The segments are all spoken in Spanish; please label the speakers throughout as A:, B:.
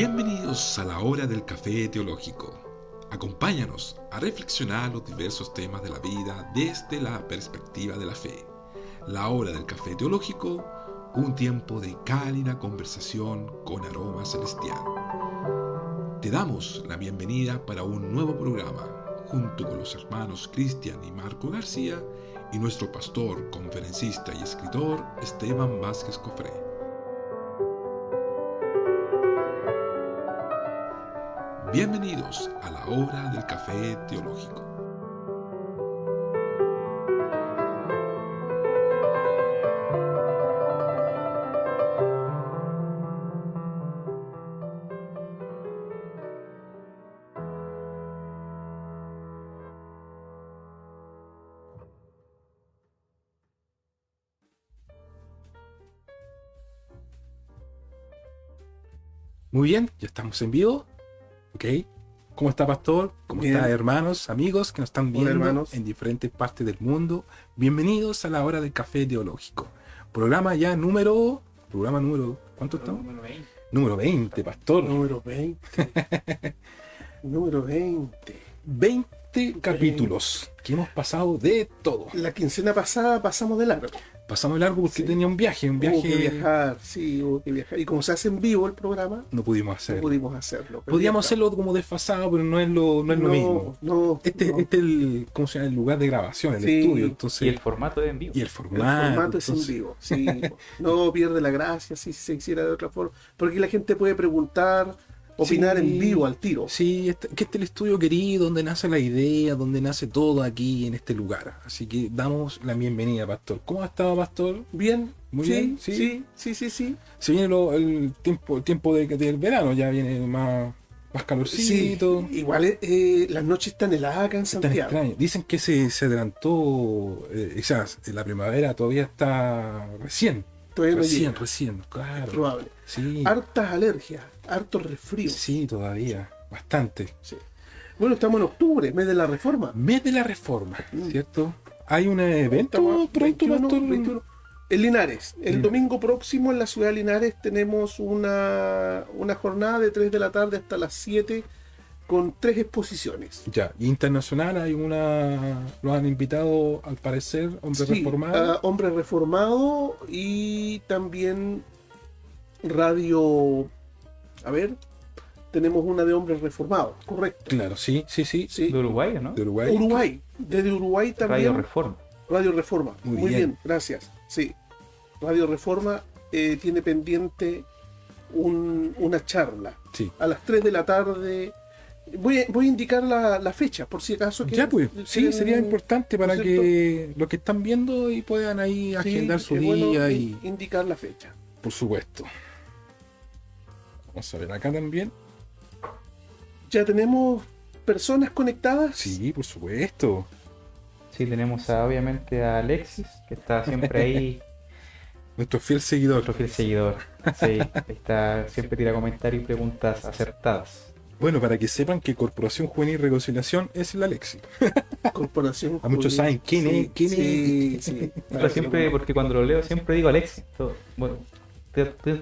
A: Bienvenidos a la hora del café teológico. Acompáñanos a reflexionar los diversos temas de la vida desde la perspectiva de la fe. La hora del café teológico, un tiempo de cálida conversación con aroma celestial. Te damos la bienvenida para un nuevo programa, junto con los hermanos Cristian y Marco García y nuestro pastor, conferencista y escritor Esteban Vázquez Cofré. Bienvenidos a la hora del café teológico.
B: Muy bien, ya estamos en vivo. Ok. ¿Cómo está, pastor? ¿Cómo
C: Bien.
B: está, hermanos, amigos que nos están viendo
C: hermanos.
B: en diferentes partes del mundo? Bienvenidos a la hora del café teológico. Programa número, ¿cuánto estamos? Número 20, pastor.
C: Número 20. Número 20.
B: 20 capítulos que hemos pasado de todo.
C: La quincena pasada pasamos de largo.
B: Pasamos de largo porque
C: Sí.
B: tenía un viaje.
C: Hubo que viajar, sí, hubo que viajar. Y como se hace en vivo el programa,
B: No pudimos
C: no
B: hacerlo.
C: pudimos hacerlo. Pero
B: Podíamos
C: ya está.
B: hacerlo como desfasado, pero no es lo mismo.
C: No,
B: Este
C: no.
B: es el, ¿cómo se llama? El lugar de grabación, el
C: Sí.
B: estudio. Entonces,
D: Y el formato es en vivo.
B: y el
C: El
B: formato.
C: formato es en
B: entonces,
C: vivo. Sí, no pierde la gracia si se hiciera de otra forma. Porque la gente puede preguntar, opinar
B: Sí.
C: en vivo al tiro.
B: Sí, que este es el estudio querido, donde nace la idea, donde nace todo aquí en este lugar. Así que damos la bienvenida, pastor. ¿Cómo ha estado, pastor?
C: Bien,
B: Muy
C: sí,
B: bien,
C: sí,
B: sí.
C: sí.
B: Se viene el tiempo del verano, ya viene más
C: Sí,
B: calorcito.
C: igual las noches están heladas acá en
B: Tan
C: Santiago.
B: extraño. Dicen que se adelantó, quizás la primavera todavía está recién.
C: Todavía no llega.
B: Recién,
C: Es
B: claro.
C: probable.
B: Sí,
C: Hartas alergias, hartos resfríos.
B: sí, todavía, bastante.
C: Sí. Bueno, estamos en octubre, mes de la reforma.
B: Mes de la Reforma,
C: Mm.
B: ¿cierto? Hay un evento
C: Estamos
B: pronto,
C: 21,
B: pastor.
C: 21. En Linares, el
B: Linares.
C: domingo próximo en la ciudad de Linares tenemos una jornada de 3 de la tarde hasta las 7 con 3 exposiciones.
B: Ya, internacional hay lo han invitado al parecer, hombre
C: Sí,
B: reformado.
C: a Hombre Reformado y también radio. A ver, tenemos una de Hombres Reformados, correcto.
B: Claro, sí.
C: Sí.
D: De Uruguay, ¿no?
B: De Uruguay.
C: Uruguay, desde Uruguay también.
D: Radio Reforma.
C: Radio Reforma.
B: Muy
C: Muy
B: bien.
C: bien, gracias. Sí. Radio Reforma tiene pendiente una charla
B: Sí.
C: a las 3 de la tarde. Voy a indicar la fecha, por si acaso.
B: Ya, pues, sí,
C: quieren-
B: sería importante para
C: ¿no es
B: que los que están viendo y puedan ahí
C: Sí,
B: agendar su
C: es bueno
B: día y,
C: indicar la fecha.
B: por supuesto. Vamos a ver acá también.
C: ¿Ya tenemos personas conectadas?
B: Sí, por supuesto.
D: Sí, tenemos obviamente a Alexis, que está siempre ahí,
B: Nuestro fiel seguidor.
D: nuestro fiel seguidor. Sí, está, siempre tira comentarios y preguntas acertadas.
B: Bueno, para que sepan que Corporación Juvenil Reconciliación es la Lexi.
C: Corporación.
B: A muchos saben quién es.
C: Sí, sí.
D: Pero siempre, porque cuando lo leo siempre digo Alexis. Bueno,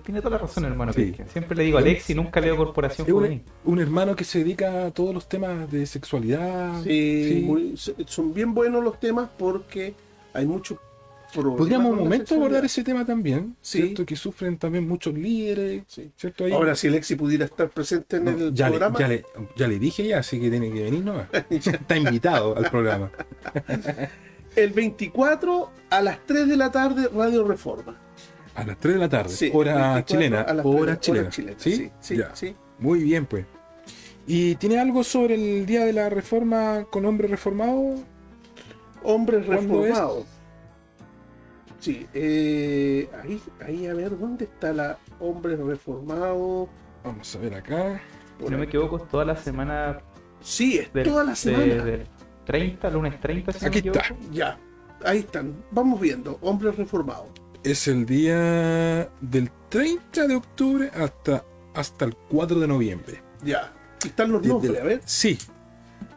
D: tiene toda la razón, hermano.
B: Sí.
D: Cristian. Siempre le digo Alexis, nunca leo Corporación
B: Es
D: Juvenil.
B: un hermano que se dedica a todos los temas de sexualidad.
C: Sí, son bien buenos los temas porque hay muchos problemas.
B: Podríamos un
C: con la
B: momento abordar
C: sexualidad.
B: ese tema también,
C: Sí.
B: ¿cierto? Que sufren también muchos líderes,
C: Sí.
B: ¿cierto? Ahí,
C: Ahora, si Alexi pudiera estar presente en
B: no,
C: el
B: ya,
C: programa,
B: ya le dije ya, así que tiene que venir nomás. Está invitado al programa.
C: el 24 a las 3 de la tarde, Radio Reforma.
B: A las 3 de la tarde,
C: Sí,
B: hora
C: 24
B: chilena.
C: a las
B: Hora
C: 3,
B: chilena.
C: Sí, sí,
B: Ya.
C: sí.
B: Muy bien, pues. ¿Y tiene algo sobre el Día de la Reforma con hombre reformado?
C: Hombres
B: ¿Cuándo es?
C: reformados. Sí, ahí a ver, ¿dónde está la hombres reformados?
B: Vamos a ver acá.
D: Si no me equivoco, es toda la semana
C: Sí, es
D: del,
C: toda la semana.
D: del 30, lunes 30, si no
B: Aquí
D: me
B: está.
D: equivoco.
C: Ya, ahí están. Vamos viendo, hombres reformados.
B: Es el día del 30 de octubre hasta el 4 de noviembre.
C: Ya, aquí están los
B: Desde
C: nombres,
B: la-
C: a ver.
B: Sí.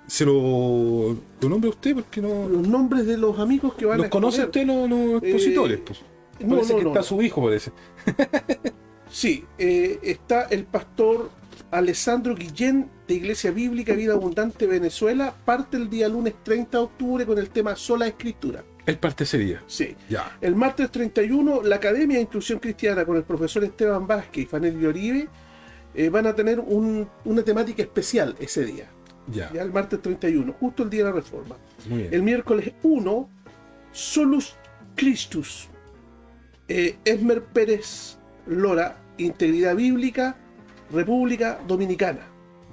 B: Se lo nombra usted porque no.
C: Los nombres de los amigos que van
B: ¿Los
C: a
B: conoce
C: exponer.
B: usted los expositores? Pues?
C: No,
B: Parece
C: no,
B: que
C: no,
B: está
C: no.
B: su hijo, parece.
C: Sí, está el pastor Alessandro Guillén, de Iglesia Bíblica Vida Abundante Venezuela, parte el día lunes 30 de octubre con el tema Sola Escritura.
B: El parte ese día.
C: Sí.
B: Ya.
C: El martes 31, la Academia de Instrucción Cristiana con el profesor Esteban Vázquez y Fanelli Oribe van a tener una temática especial ese día.
B: Ya.
C: Ya el martes 31, justo el día de la Reforma.
B: Muy bien.
C: El miércoles 1, Solus Christus. Esmer Pérez Lora, Integridad Bíblica, República Dominicana.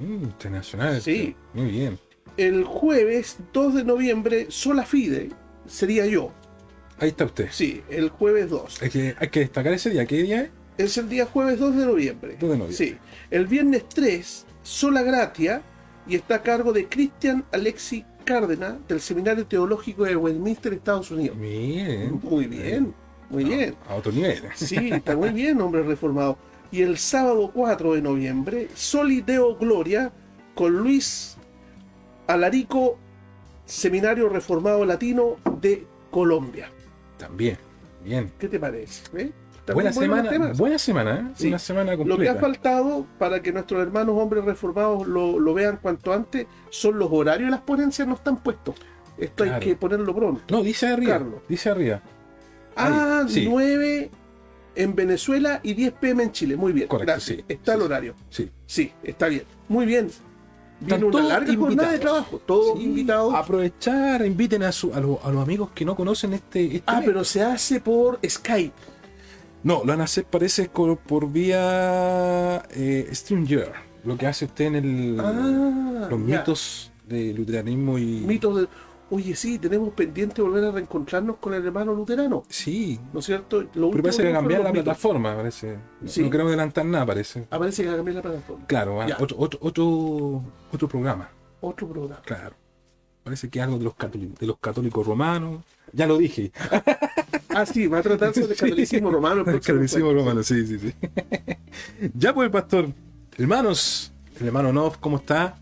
B: Internacional.
C: Sí.
B: Muy bien.
C: El jueves 2 de noviembre, Sola Fide, sería yo.
B: Ahí está usted.
C: Sí, el jueves 2.
B: Hay que destacar ese día. ¿Qué día es?
C: Es el día jueves 2 de noviembre.
B: 2 de noviembre.
C: Sí. El viernes 3, Sola Gratia, y está a cargo de Cristian Alexi Cárdenas, del Seminario Teológico de Westminster, Estados Unidos.
B: Bien.
C: Muy bien, muy bien.
B: A otro nivel.
C: Sí, está muy bien, hombre reformado. Y el sábado 4 de noviembre, Soli Deo Gloria, con Luis Alarico, Seminario Reformado Latino de Colombia.
B: También. Bien.
C: ¿Qué te parece? Está
B: Buena
C: muy bueno los
B: semana.
C: temas.
B: Buena semana, ¿eh?
C: Sí.
B: Una semana
C: Lo que
B: completa.
C: ha faltado para que nuestros hermanos hombres reformados lo vean cuanto antes son los horarios de las ponencias, no están puestos. Esto
B: Claro.
C: hay que ponerlo pronto.
B: No, dice arriba.
C: Carlos.
B: Dice arriba.
C: Ah,
B: Ahí, sí.
C: 9 en Venezuela y 10 p.m. en Chile. Muy bien,
B: Correcto,
C: gracias.
B: sí.
C: Está
B: Sí,
C: el
B: sí.
C: horario.
B: Sí.
C: Sí, está bien. Muy bien.
B: Están
C: Viene una
B: todos
C: larga jornada de
B: invitados.
C: trabajo. Todos
B: Sí,
C: invitados.
B: Aprovechar, inviten a los amigos que no conocen este
C: Ah,
B: mes.
C: pero se hace por Skype.
B: No, lo van a hacer, parece, por vía StreamYard. Lo que hace usted en
C: Ah,
B: los
C: ya.
B: mitos de luteranismo y...
C: Mitos de... Oye, sí, tenemos pendiente volver a reencontrarnos con el hermano luterano.
B: Sí,
C: ¿No es cierto? Lo
B: pero
C: último
B: parece que
C: fueron
B: cambiar
C: los
B: la
C: mitos.
B: plataforma, parece.
C: Sí.
B: No queremos adelantar nada, parece.
C: Aparece que cambiar la plataforma.
B: Claro,
C: Ya.
B: otro programa.
C: Otro programa.
B: Claro. Parece que algo de los católicos romanos. Ya lo dije.
C: Ah, sí, va a tratarse del catolicismo romano. el
B: El
C: próximo
B: catolicismo
C: encuentro.
B: romano, sí, sí, sí. Ya pues, pastor. Hermanos, el hermano Nov, ¿cómo está?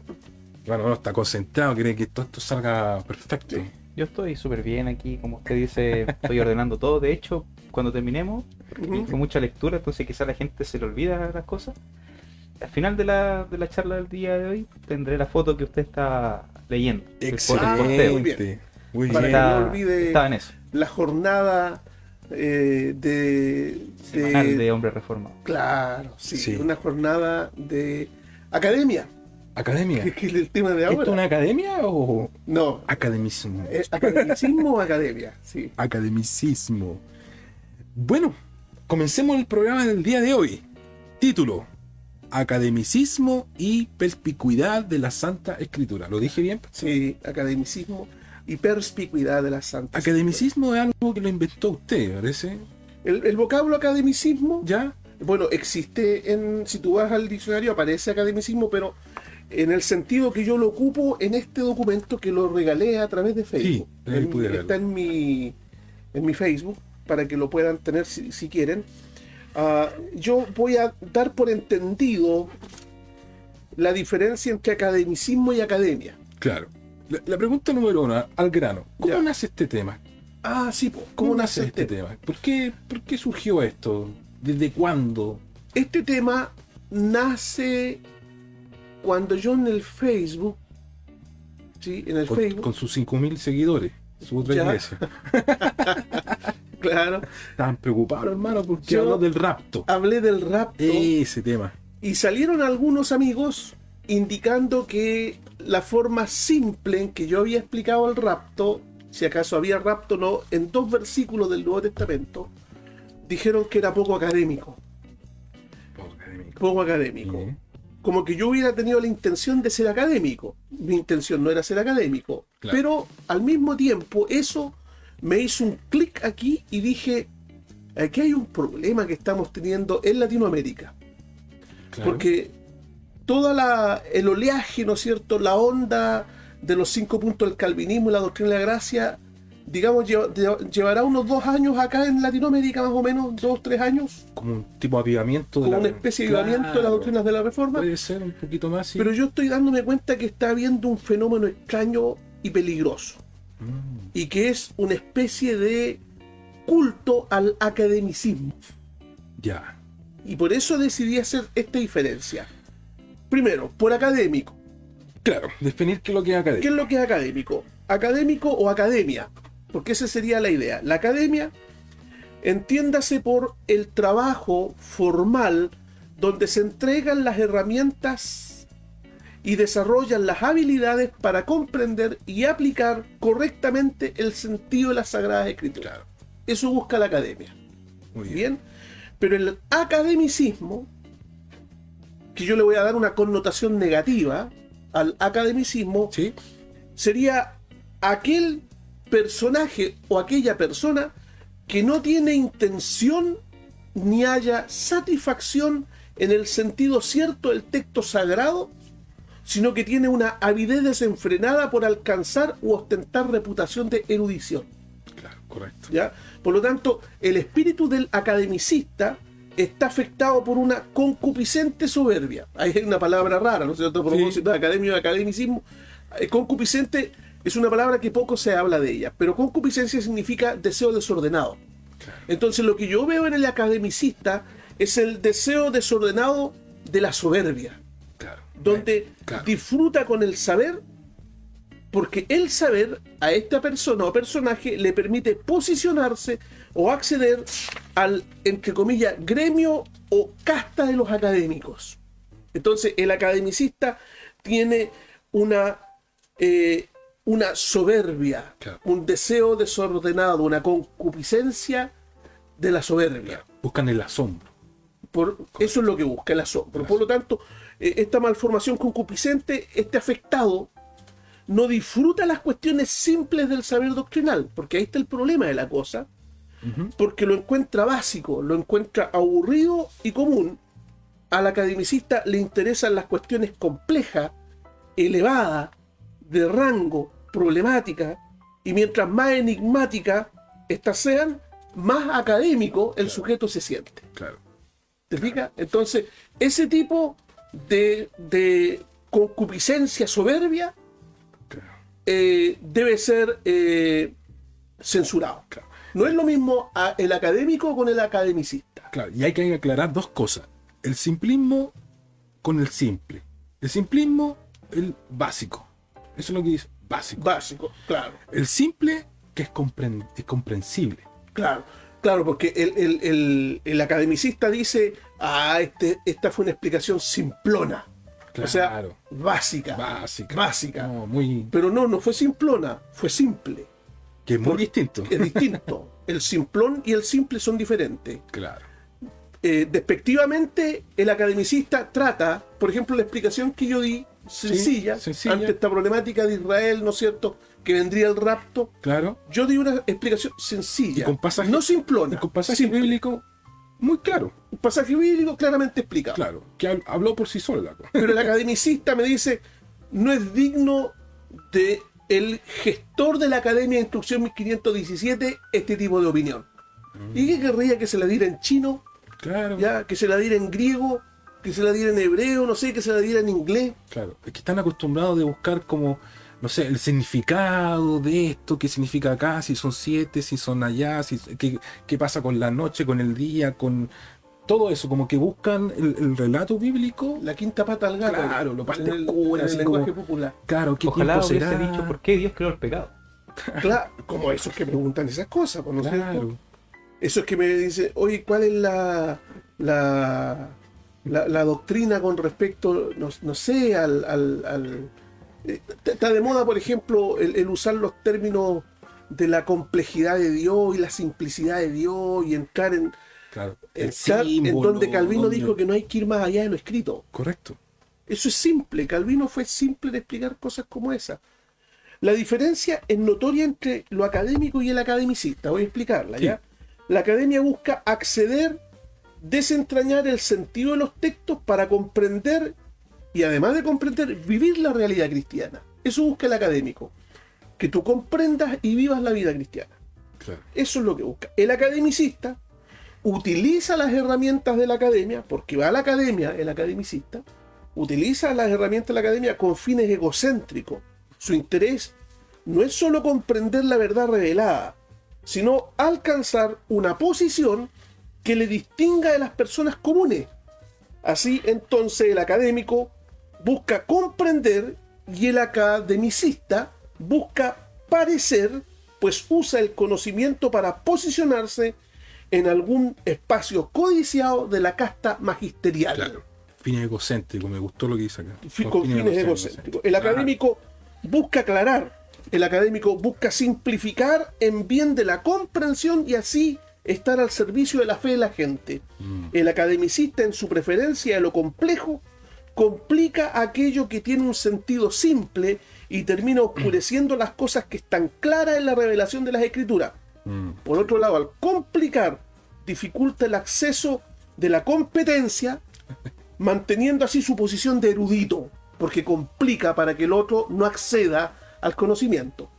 B: El hermano Nov está concentrado, quiere que todo esto salga perfecto.
C: Sí.
D: Yo estoy súper bien aquí, como usted dice, estoy ordenando todo. De hecho, cuando terminemos,
C: Ujú.
D: con mucha lectura, entonces quizá la gente se le olvida las cosas. Al final de la charla del día de hoy, tendré la foto que usted está leyendo. El posteo.
C: muy bien.
B: Excelente. Muy
C: Para
B: bien.
C: que no olvide-
D: Estaba en eso,
C: La jornada de
D: semanal de Hombre Reformado.
C: Claro, sí,
B: Sí.
C: una jornada de academia,
B: Academia.
C: que es el tema de
B: ¿Esto es
C: ahora.
B: una academia o
C: No,
B: academicismo?
C: academicismo o academia, sí.
B: Academicismo. Bueno, comencemos el programa del día de hoy. Título: Academicismo y perspicuidad de la Santa Escritura. ¿Lo dije bien?
C: Sí, academicismo y perspicuidad de la Santa
B: Academicismo es algo que lo inventó usted, ¿parece?
C: El vocablo academicismo,
B: ¿Ya?
C: bueno, existe si tú vas al diccionario aparece academicismo, pero en el sentido que yo lo ocupo en este documento que lo regalé a través de Facebook.
B: ahí pude verlo.
C: Está en mi Facebook para que lo puedan tener si quieren. Yo voy a dar por entendido la diferencia entre academicismo y academia.
B: Claro. La pregunta número 1, al grano. ¿Cómo
C: Ya.
B: nace este tema?
C: Ah, sí, po, ¿cómo nace
B: este tema? ¿Por qué surgió esto? ¿Desde cuándo?
C: Este tema nace cuando yo en el Facebook, ¿sí? En el Facebook,
B: Con sus 5.000 seguidores, su otra
C: Ya.
B: iglesia.
C: claro,
B: Estaban preocupados, hermano, porque
C: Yo-
B: habló del rapto.
C: hablé del rapto
B: Ese tema.
C: y salieron algunos amigos indicando que la forma simple en que yo había explicado el rapto, si acaso había rapto o no, en 2 versículos del Nuevo Testamento, dijeron que era poco académico. Poco académico.
B: Bien.
C: Como que yo hubiera tenido la intención de ser académico. Mi intención no era ser académico.
B: Claro.
C: Pero al mismo tiempo eso me hizo un clic aquí y dije, aquí hay un problema que estamos teniendo en Latinoamérica.
B: Claro.
C: Porque el oleaje, ¿no es cierto?, la onda de los 5 puntos del calvinismo y la doctrina de la gracia, digamos, llevará unos 2 años acá en Latinoamérica, más o menos, 2, 3 años,
B: Como un tipo de avivamiento de
C: como
B: la...
C: una especie de avivamiento de las
B: Claro.
C: doctrinas de la Reforma.
B: Puede ser un poquito más, sí.
C: Pero yo estoy dándome cuenta que está habiendo un fenómeno extraño y peligroso,
B: Mm,
C: y que es una especie de culto al academicismo.
B: ya.
C: Y por eso decidí hacer esta diferencia. Primero, por académico.
B: Claro, definir qué es lo que es
C: ¿Qué
B: académico.
C: es lo que es académico? Académico o academia, porque esa sería la idea. La academia, entiéndase por el trabajo formal donde se entregan las herramientas y desarrollan las habilidades para comprender y aplicar correctamente el sentido de las Sagradas Escrituras.
B: Claro.
C: Eso busca la academia.
B: Muy bien.
C: Bien, pero el academicismo, que yo le voy a dar una connotación negativa al academicismo,
B: ¿Sí?
C: sería aquel personaje o aquella persona que no tiene intención ni haya satisfacción en el sentido cierto del texto sagrado, sino que tiene una avidez desenfrenada por alcanzar u ostentar reputación de erudición.
B: Claro, correcto.
C: ¿Ya? Por lo tanto, el espíritu del academicista está afectado por una concupiscente soberbia. Ahí hay una palabra rara, ¿no es cierto? A propósito de academia y academicismo. Concupiscente es una palabra que poco se habla de ella, pero concupiscencia significa deseo desordenado.
B: Claro.
C: Entonces, lo que yo veo en el academicista es el deseo desordenado de la soberbia,
B: Claro.
C: donde
B: Claro.
C: disfruta con el saber, porque el saber a esta persona o personaje le permite posicionarse o acceder al, entre comillas, gremio o casta de los académicos. Entonces, el academicista tiene una soberbia,
B: Claro.
C: un deseo desordenado, una concupiscencia de la soberbia.
B: Buscan el asombro.
C: Eso es lo que busca, el asombro. Por lo tanto, esta malformación concupiscente, este afectado, no disfruta las cuestiones simples del saber doctrinal, porque ahí está el problema de la cosa, porque lo encuentra básico, lo encuentra aburrido y común. Al academicista le interesan las cuestiones complejas, elevadas, de rango, problemáticas, y mientras más enigmáticas estas sean, más académico el sujeto se siente.
B: Claro.
C: ¿Te fijas? Entonces, ese tipo de concupiscencia soberbia
B: Claro.
C: debe ser censurado.
B: Claro.
C: No es lo mismo el académico con el academicista.
B: Claro. Y hay que aclarar dos cosas. El simplismo con el simple. El simplismo, el básico. Eso es lo que dice. Básico.
C: Básico, claro.
B: El simple, que es comprensible.
C: Claro, porque el academicista dice, esta fue una explicación simplona.
B: Claro.
C: O sea, básica.
B: Básica. No, muy...
C: Pero no fue simplona, fue simple.
B: Que es muy distinto.
C: Es distinto. El simplón y el simple son diferentes.
B: Claro.
C: Despectivamente, el academicista trata, por ejemplo, la explicación que yo di, sencilla, ante esta problemática de Israel, ¿no es cierto?, que vendría el rapto.
B: Claro.
C: Yo di una explicación sencilla,
B: Y con pasaje,
C: no simplona,
B: y con pasaje
C: simple.
B: bíblico muy claro.
C: Un pasaje bíblico claramente explicado.
B: Claro. Que habló por sí solo la cosa.
C: Pero el academicista me dice, no es digno de el gestor de la Academia de Instrucción 1517 este tipo de opinión. ¿Y qué querría que se la diera en chino?
B: Claro.
C: ¿Ya? Que se la diera en griego, que se la diera en hebreo, no sé, que se la diera en inglés.
B: Claro. Es que están acostumbrados de buscar como, no sé, el significado de esto, qué significa acá, si son 7, si son allá, qué pasa con la noche, con el día, con todo eso, como que buscan el relato bíblico.
C: La quinta pata al gato.
B: Claro, lo parte
C: en el
B: oscura, así
C: lenguaje
B: como-
C: popular.
B: Claro, qué
D: Ojalá
B: tiempo
D: hubiese
B: será.
D: dicho por qué Dios creó el pecado.
C: Claro, como esos que preguntan esas cosas, pues, ¿no es cierto?
B: Claro.
C: Esos que me dicen, oye, ¿cuál es la doctrina con respecto, no sé, está de moda, por ejemplo, el usar los términos de la complejidad de Dios y la simplicidad de Dios y entrar en
B: Claro.
C: en
B: símbolo,
C: donde Calvino
B: donde-
C: dijo que no hay que ir más allá de lo escrito.
B: Correcto.
C: Eso es simple. Calvino fue simple en explicar cosas como esa. La diferencia es notoria entre lo académico y el academicista. Voy a explicarla,
B: Sí.
C: ¿ya? La academia busca acceder, desentrañar el sentido de los textos para comprender y, además de comprender, vivir la realidad cristiana. Eso busca el académico. Que tú comprendas y vivas la vida cristiana.
B: Claro.
C: Eso es lo que busca. El academicista utiliza las herramientas de la academia, porque va a la academia, el academicista, utiliza las herramientas de la academia con fines egocéntricos. Su interés no es solo comprender la verdad revelada, sino alcanzar una posición que le distinga de las personas comunes. Así, entonces, el académico busca comprender y el academicista busca parecer, pues usa el conocimiento para posicionarse en algún espacio codiciado de la casta magisterial.
B: Claro. Fines egocéntricos, me gustó lo que dice acá.
C: Con fines egocéntricos. El académico busca aclarar, el académico busca simplificar en bien de la comprensión y así estar al servicio de la fe de la gente. El academicista, en su preferencia de lo complejo, complica aquello que tiene un sentido simple y termina oscureciendo las cosas que están claras en la revelación de las Escrituras. Por otro lado, al complicar, dificulta el acceso de la competencia, manteniendo así su posición de erudito, porque complica para que el otro no acceda al conocimiento.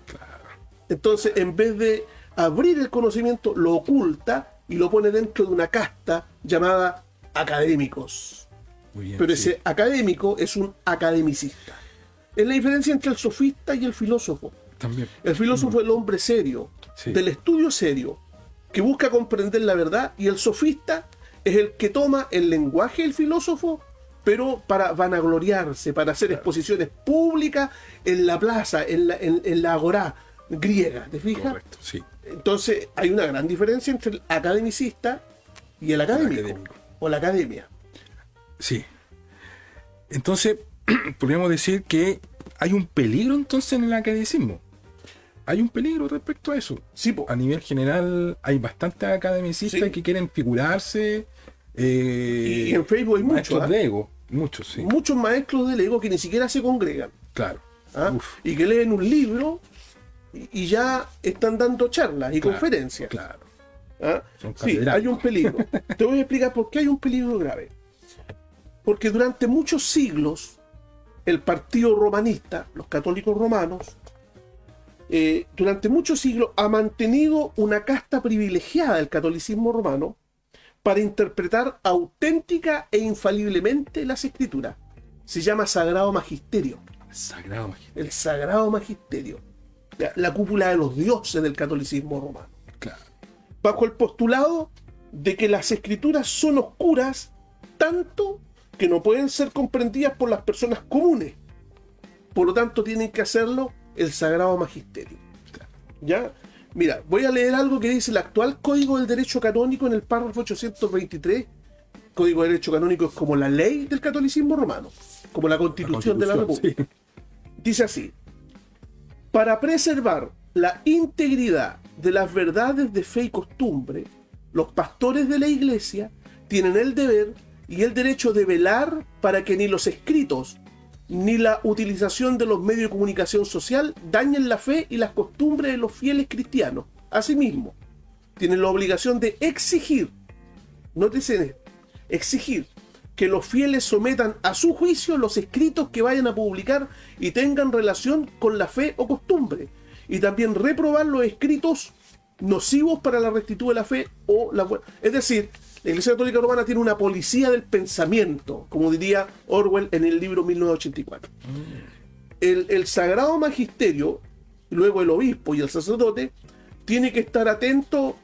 C: Entonces, en vez de abrir el conocimiento, lo oculta y lo pone dentro de una casta llamada académicos.
B: Muy bien,
C: Pero
B: sí.
C: ese académico es un academicista. Es la diferencia entre el sofista y el filósofo.
B: También.
C: El filósofo es el hombre serio,
B: Sí.
C: del estudio serio, que busca comprender la verdad, y el sofista es el que toma el lenguaje del filósofo, pero para vanagloriarse, para hacer exposiciones públicas en la plaza, en la agorá griega, ¿te fijas?
B: Correcto, sí.
C: Entonces hay una gran diferencia entre el academicista y el académico,
B: académico.
C: o la academia.
B: Sí. Entonces, podríamos decir que hay un peligro entonces en el academicismo. Hay un peligro respecto a eso.
C: Sí, po.
B: A nivel general, hay bastantes academicistas
C: Sí.
B: que quieren figurarse.
C: Y en Facebook hay
B: maestros
C: muchos,
B: de ego. Muchos, sí.
C: muchos maestros del ego que ni siquiera se congregan.
B: Claro.
C: ¿Ah?
B: Uf.
C: Y que leen un libro y ya están dando charlas y
B: Claro,
C: conferencias.
B: Claro.
C: ¿Ah?
B: Son
C: Sí,
B: catedráticos.
C: hay un peligro. Te voy a explicar por qué hay un peligro grave. Porque durante muchos siglos el partido romanista, los católicos romanos, durante muchos siglos ha mantenido una casta privilegiada del catolicismo romano para interpretar auténtica e infaliblemente las escrituras. Se llama Sagrado Magisterio.
B: Sagrado magisterio.
C: El Sagrado Magisterio. La cúpula de los dioses del catolicismo romano.
B: Claro.
C: Bajo el postulado de que las escrituras son oscuras tanto que no pueden ser comprendidas por las personas comunes. Por lo tanto, tienen que hacerlo el Sagrado Magisterio. ¿Ya? Mira, voy a leer algo que dice el actual Código del Derecho Canónico en el párrafo 823. Código de Derecho Canónico es como la ley del catolicismo romano, como la Constitución de la República.
B: Sí.
C: Dice así: para preservar la integridad de las verdades de fe y costumbre, los pastores de la Iglesia tienen el deber y el derecho de velar para que ni los escritos ni la utilización de los medios de comunicación social dañen la fe y las costumbres de los fieles cristianos. Asimismo, tienen la obligación de exigir, nótese, exigir que los fieles sometan a su juicio los escritos que vayan a publicar y tengan relación con la fe o costumbre, y también reprobar los escritos nocivos para la rectitud de la fe o la buena. Es decir, la Iglesia Católica Romana tiene una policía del pensamiento, como diría Orwell en el libro 1984. El Sagrado Magisterio, luego el obispo y el sacerdote, tiene que estar atento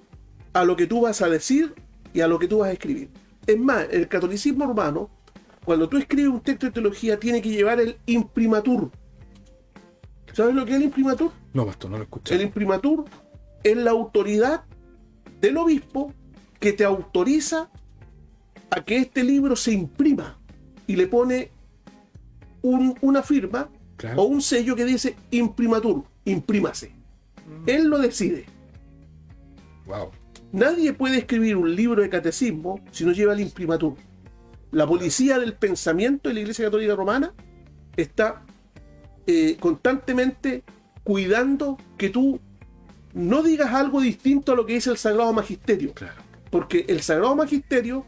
C: a lo que tú vas a decir y a lo que tú vas a escribir. Es más, el catolicismo romano, cuando tú escribes un texto de teología, tiene que llevar el imprimatur. ¿Sabes lo que es el imprimatur?
B: No, pastor, no lo escuché.
C: El imprimatur es la autoridad del obispo que te autoriza a que este libro se imprima y le pone una firma,
B: Claro.
C: o un sello que dice imprimatur, imprímase. Él lo decide.
B: Wow.
C: Nadie puede escribir un libro de catecismo si no lleva el imprimatur. La policía del pensamiento de la Iglesia Católica Romana está constantemente cuidando que tú no digas algo distinto a lo que dice el Sagrado Magisterio.
B: Claro.
C: Porque el Sagrado Magisterio,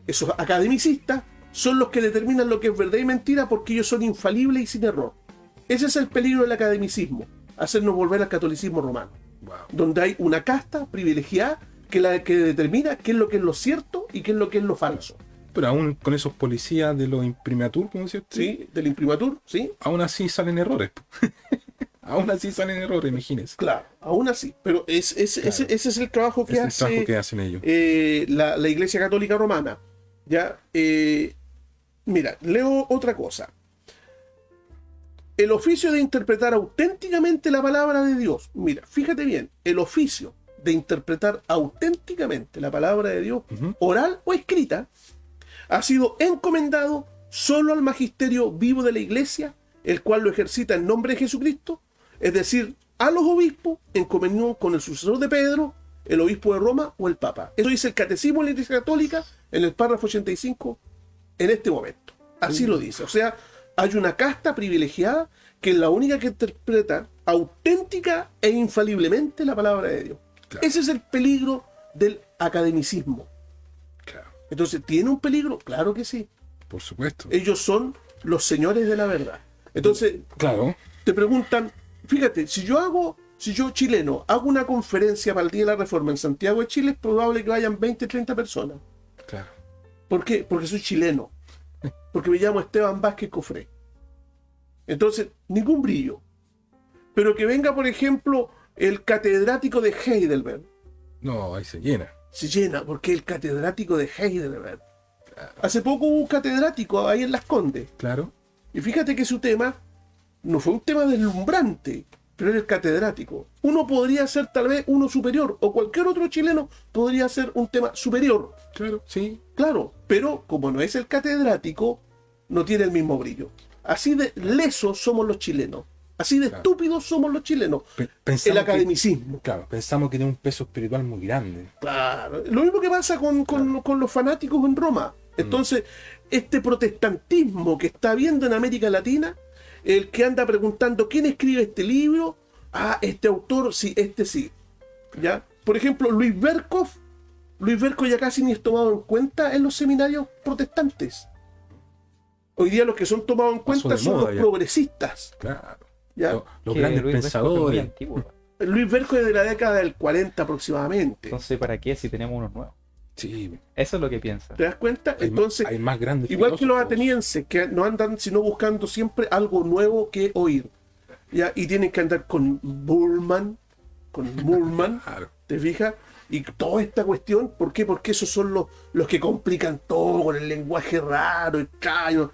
C: esos academicistas, son los que determinan lo que es verdad y mentira, porque ellos son infalibles y sin error. Ese es el peligro del academicismo, hacernos volver al catolicismo romano,
B: Wow.
C: donde hay una casta privilegiada que determina qué es lo que es lo cierto y qué es lo que es lo falso.
B: Pero aún con esos policías de los imprimatur, como decía usted,
C: ¿Sí? Del imprimatur, ¿sí?
B: aún así salen errores. Aún así salen errores, imagínense.
C: Claro, aún así. Pero ese es el trabajo que
B: Es el
C: hace
B: trabajo que hacen ellos.
C: la Iglesia Católica Romana. ¿Ya? Mira, leo otra cosa. el oficio de interpretar auténticamente la palabra de Dios. Mira, fíjate bien, el oficio de interpretar auténticamente la palabra de Dios, oral o escrita, ha sido encomendado solo al magisterio vivo de la Iglesia, el cual lo ejercita en nombre de Jesucristo, es decir, a los obispos en comunión con el sucesor de Pedro, el obispo de Roma o el Papa. Eso dice el Catecismo de la Iglesia Católica en el párrafo 85 en este momento. Así lo dice. O sea, hay una casta privilegiada que es la única que interpreta auténtica e infaliblemente la palabra de Dios.
B: Claro.
C: Ese es el peligro del academicismo.
B: Claro,
C: Entonces, ¿tiene un peligro? Claro que sí.
B: por supuesto.
C: Ellos son los señores de la verdad. Entonces,
B: Claro,
C: te preguntan, fíjate, si yo chileno hago una conferencia para el Día de la Reforma en Santiago de Chile, es probable que vayan 20, 30 personas.
B: claro.
C: ¿Por qué? Porque soy chileno. Porque me llamo Esteban Vázquez Cofré. Entonces, ningún brillo. Pero que venga, por ejemplo, el catedrático de Heidelberg.
B: No, ahí se llena.
C: Se llena, porque el catedrático de Heidelberg. Hace poco hubo un catedrático ahí en Las Condes.
B: Claro.
C: Y fíjate que su tema no fue un tema deslumbrante, pero era el catedrático. Uno podría ser tal vez uno superior, o cualquier otro chileno podría ser un tema superior.
B: Claro, sí.
C: Claro, pero como no es el catedrático, no tiene el mismo brillo. Así de lesos somos los chilenos. Así de
B: Claro.
C: estúpidos somos los chilenos.
B: Pensamos
C: El academicismo.
B: Claro, pensamos que tiene un peso espiritual muy grande.
C: Claro. Lo mismo que pasa con los fanáticos en Roma. Entonces, este protestantismo que está habiendo en América Latina, el que anda preguntando quién escribe este libro, este autor, sí, este sí. ¿Ya? Por ejemplo, Luis Berkov ya casi ni es tomado en cuenta en los seminarios protestantes. Hoy día los que son tomados en
B: Pasó
C: cuenta
B: de
C: son
B: moda
C: los
B: ya.
C: progresistas.
B: Claro.
C: ¿Ya?
B: Los
D: Que
B: grandes
D: Luis Berkov es muy
B: pensadores.
D: antiguo.
C: Luis Berkov es de la década del 40 aproximadamente.
D: Entonces, ¿para qué si tenemos unos nuevos?
B: Sí.
D: Eso es lo que piensa.
C: ¿Te das cuenta?
B: Hay,
C: Entonces,
B: hay más grandes
C: igual que los
B: filósofos.
C: atenienses, que no andan sino buscando siempre algo nuevo que oír. ¿Ya? Y tienen que andar con Bullman,
B: Claro.
C: ¿te fijas? Y toda esta cuestión, ¿por qué? Porque esos son los que complican todo con el lenguaje raro, extraño.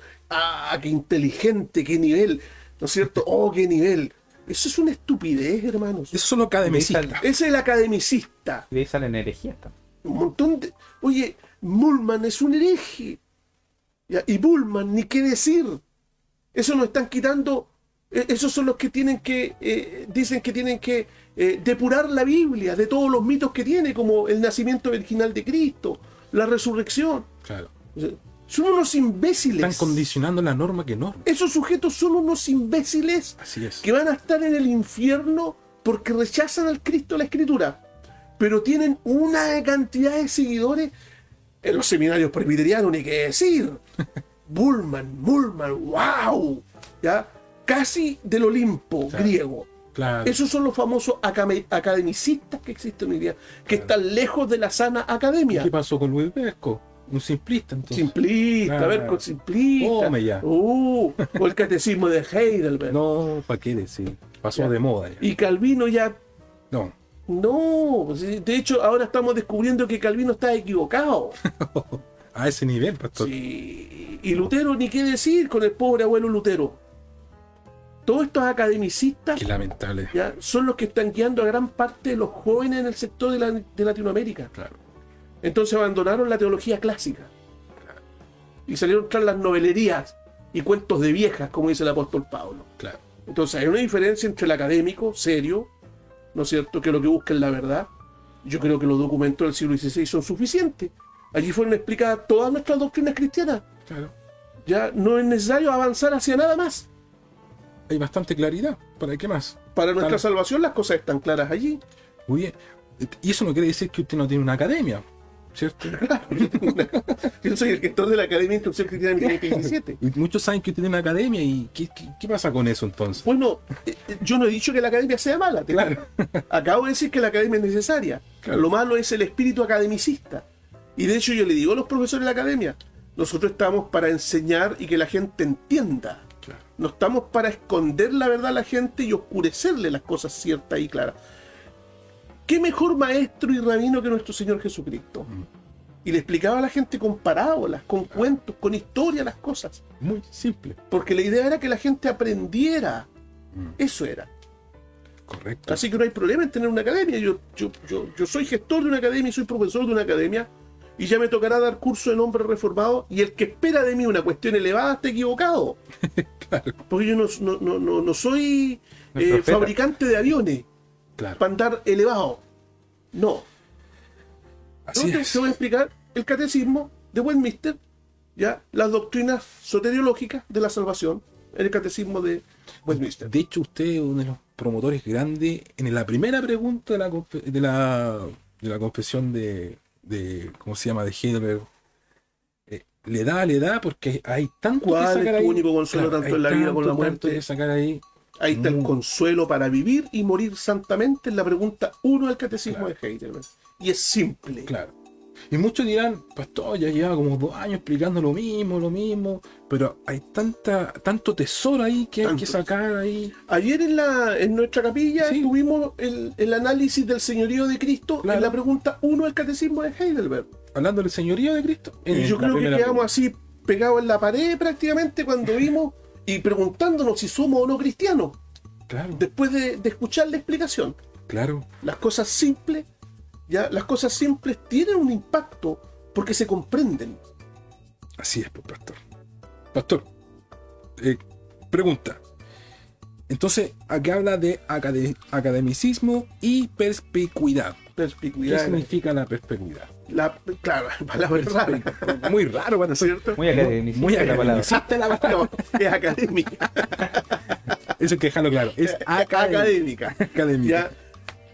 C: Qué inteligente, qué nivel, ¿no es cierto? Qué nivel. Eso es una estupidez, hermanos.
B: Esos son los academicistas.
C: Ese es el academicista.
D: Y de ahí salen herejías también.
C: Un montón de... Oye, Bullman es un hereje. ¿Ya? Y Bullman, ni qué decir. Eso nos están quitando... Esos son los que tienen que... dicen que tienen que depurar la Biblia de todos los mitos que tiene, como el nacimiento virginal de Cristo, la resurrección.
B: Claro.
C: O sea, son unos imbéciles.
B: Están condicionando la norma que norma.
C: Esos sujetos son unos imbéciles
B: Así es.
C: que van a estar en el infierno porque rechazan al Cristo de la Escritura, pero tienen una cantidad de seguidores en los seminarios presbiterianos, ni qué decir. Bullman, wow, ¿ya? Casi del Olimpo
B: Claro.
C: griego.
B: Claro.
C: Esos son los famosos academicistas que existen hoy día, que están lejos de la sana academia.
B: ¿Qué pasó con Luis Berkov? Un simplista, entonces.
C: Simplista, a ver,
B: Claro.
C: con simplista.
B: Tome ya.
C: O el catecismo de Heidelberg.
B: No, ¿para qué decir? Pasó
C: Ya.
B: de moda ya.
C: Y Calvino ya...
B: No.
C: No, pues, de hecho ahora estamos descubriendo que Calvino está equivocado.
B: A ese nivel, pastor.
C: Sí. Y Lutero, ni qué decir con el pobre abuelo Lutero. Todos estos academicistas
B: Qué lamentable.
C: ya son los que están guiando a gran parte de los jóvenes en el sector de Latinoamérica.
B: Claro.
C: Entonces abandonaron la teología clásica y salieron tras las novelerías y cuentos de viejas, como dice el apóstol Pablo.
B: Claro.
C: Entonces hay una diferencia entre el académico serio, ¿no es cierto?, que lo que busca es la verdad. Yo creo que los documentos del siglo XVI son suficientes. Allí fueron explicadas todas nuestras doctrinas cristianas.
B: Claro.
C: Ya no es necesario avanzar hacia nada más.
B: Hay bastante claridad. ¿Para qué más?
C: Para nuestra
B: Claro.
C: salvación las cosas están claras allí.
B: Muy bien. Y eso no quiere decir que usted no tiene una academia, ¿cierto?
C: Yo soy el gestor de la Academia de Instrucción Cristiana en 2017.
B: Y muchos saben que usted tiene una academia y ¿qué pasa con eso entonces?
C: Bueno, yo no he dicho que la academia sea mala.
B: Claro.
C: Acabo de decir que la academia es necesaria.
B: Claro.
C: Lo malo es el espíritu academicista. Y de hecho yo le digo a los profesores de la academia, nosotros estamos para enseñar y que la gente entienda.
B: Claro.
C: No estamos para esconder la verdad a la gente y oscurecerle las cosas ciertas y claras. ¿Qué mejor maestro y rabino que nuestro Señor Jesucristo? Y le explicaba a la gente con parábolas, con cuentos, con historias las cosas.
B: Muy simple.
C: Porque la idea era que la gente aprendiera. Eso era.
B: Correcto.
C: Así que no hay problema en tener una academia. Yo soy gestor de una academia y soy profesor de una academia. Y ya me tocará dar curso de nombre reformado. Y el que espera de mí una cuestión elevada está equivocado.
B: Claro.
C: Porque yo no soy
D: No es profeta.
C: fabricante de aviones
B: Claro.
C: para andar elevado. No.
B: Así
C: Entonces
B: es.
C: te voy a explicar el catecismo de Westminster, ya las doctrinas soteriológicas de la salvación, en el catecismo de Westminster.
B: De hecho, usted es uno de los promotores grandes en la primera pregunta de la confesión de ¿cómo se llama? De Heidelberg. Le da, porque hay tanto que
C: ¿Cuál
B: sacar
C: es tu
B: ahí.
C: único consuelo
B: Claro,
C: tanto
B: hay
C: en la vida como en la
B: tanto
C: muerte?
B: que sacar ahí.
C: Ahí está el consuelo para vivir y morir santamente en la pregunta 1 del catecismo
B: Claro.
C: de Heidelberg. Y es simple.
B: Claro. Y muchos dirán, pastor, ya lleva como 2 años explicando lo mismo, pero hay tanto tesoro ahí que hay
C: Tanto.
B: que sacar ahí.
C: Ayer en nuestra capilla
B: Sí.
C: tuvimos el análisis del señorío de Cristo
B: Claro.
C: en la pregunta 1 del catecismo de Heidelberg.
B: Hablando del señorío de Cristo.
C: Y yo creo que quedamos así pegados en la pared prácticamente cuando vimos y preguntándonos si somos o no cristianos.
B: Claro,
C: Después de escuchar la explicación.
B: claro.
C: Las cosas simples, las cosas simples tienen un impacto porque se comprenden.
B: Así es, pues, pastor. Pastor, pregunta. Entonces, aquí habla de academicismo y perspicuidad. ¿Qué
C: Perspicuidad.
B: significa la perspicuidad?
C: Claro, palabra rara,
B: Muy raro, para ser
C: ¿cierto?
D: Muy academicista
B: muy
D: la palabra.
B: academicista la palabra.
C: No, es académica.
B: Eso hay que dejarlo claro. Es
C: Académica.
B: académica.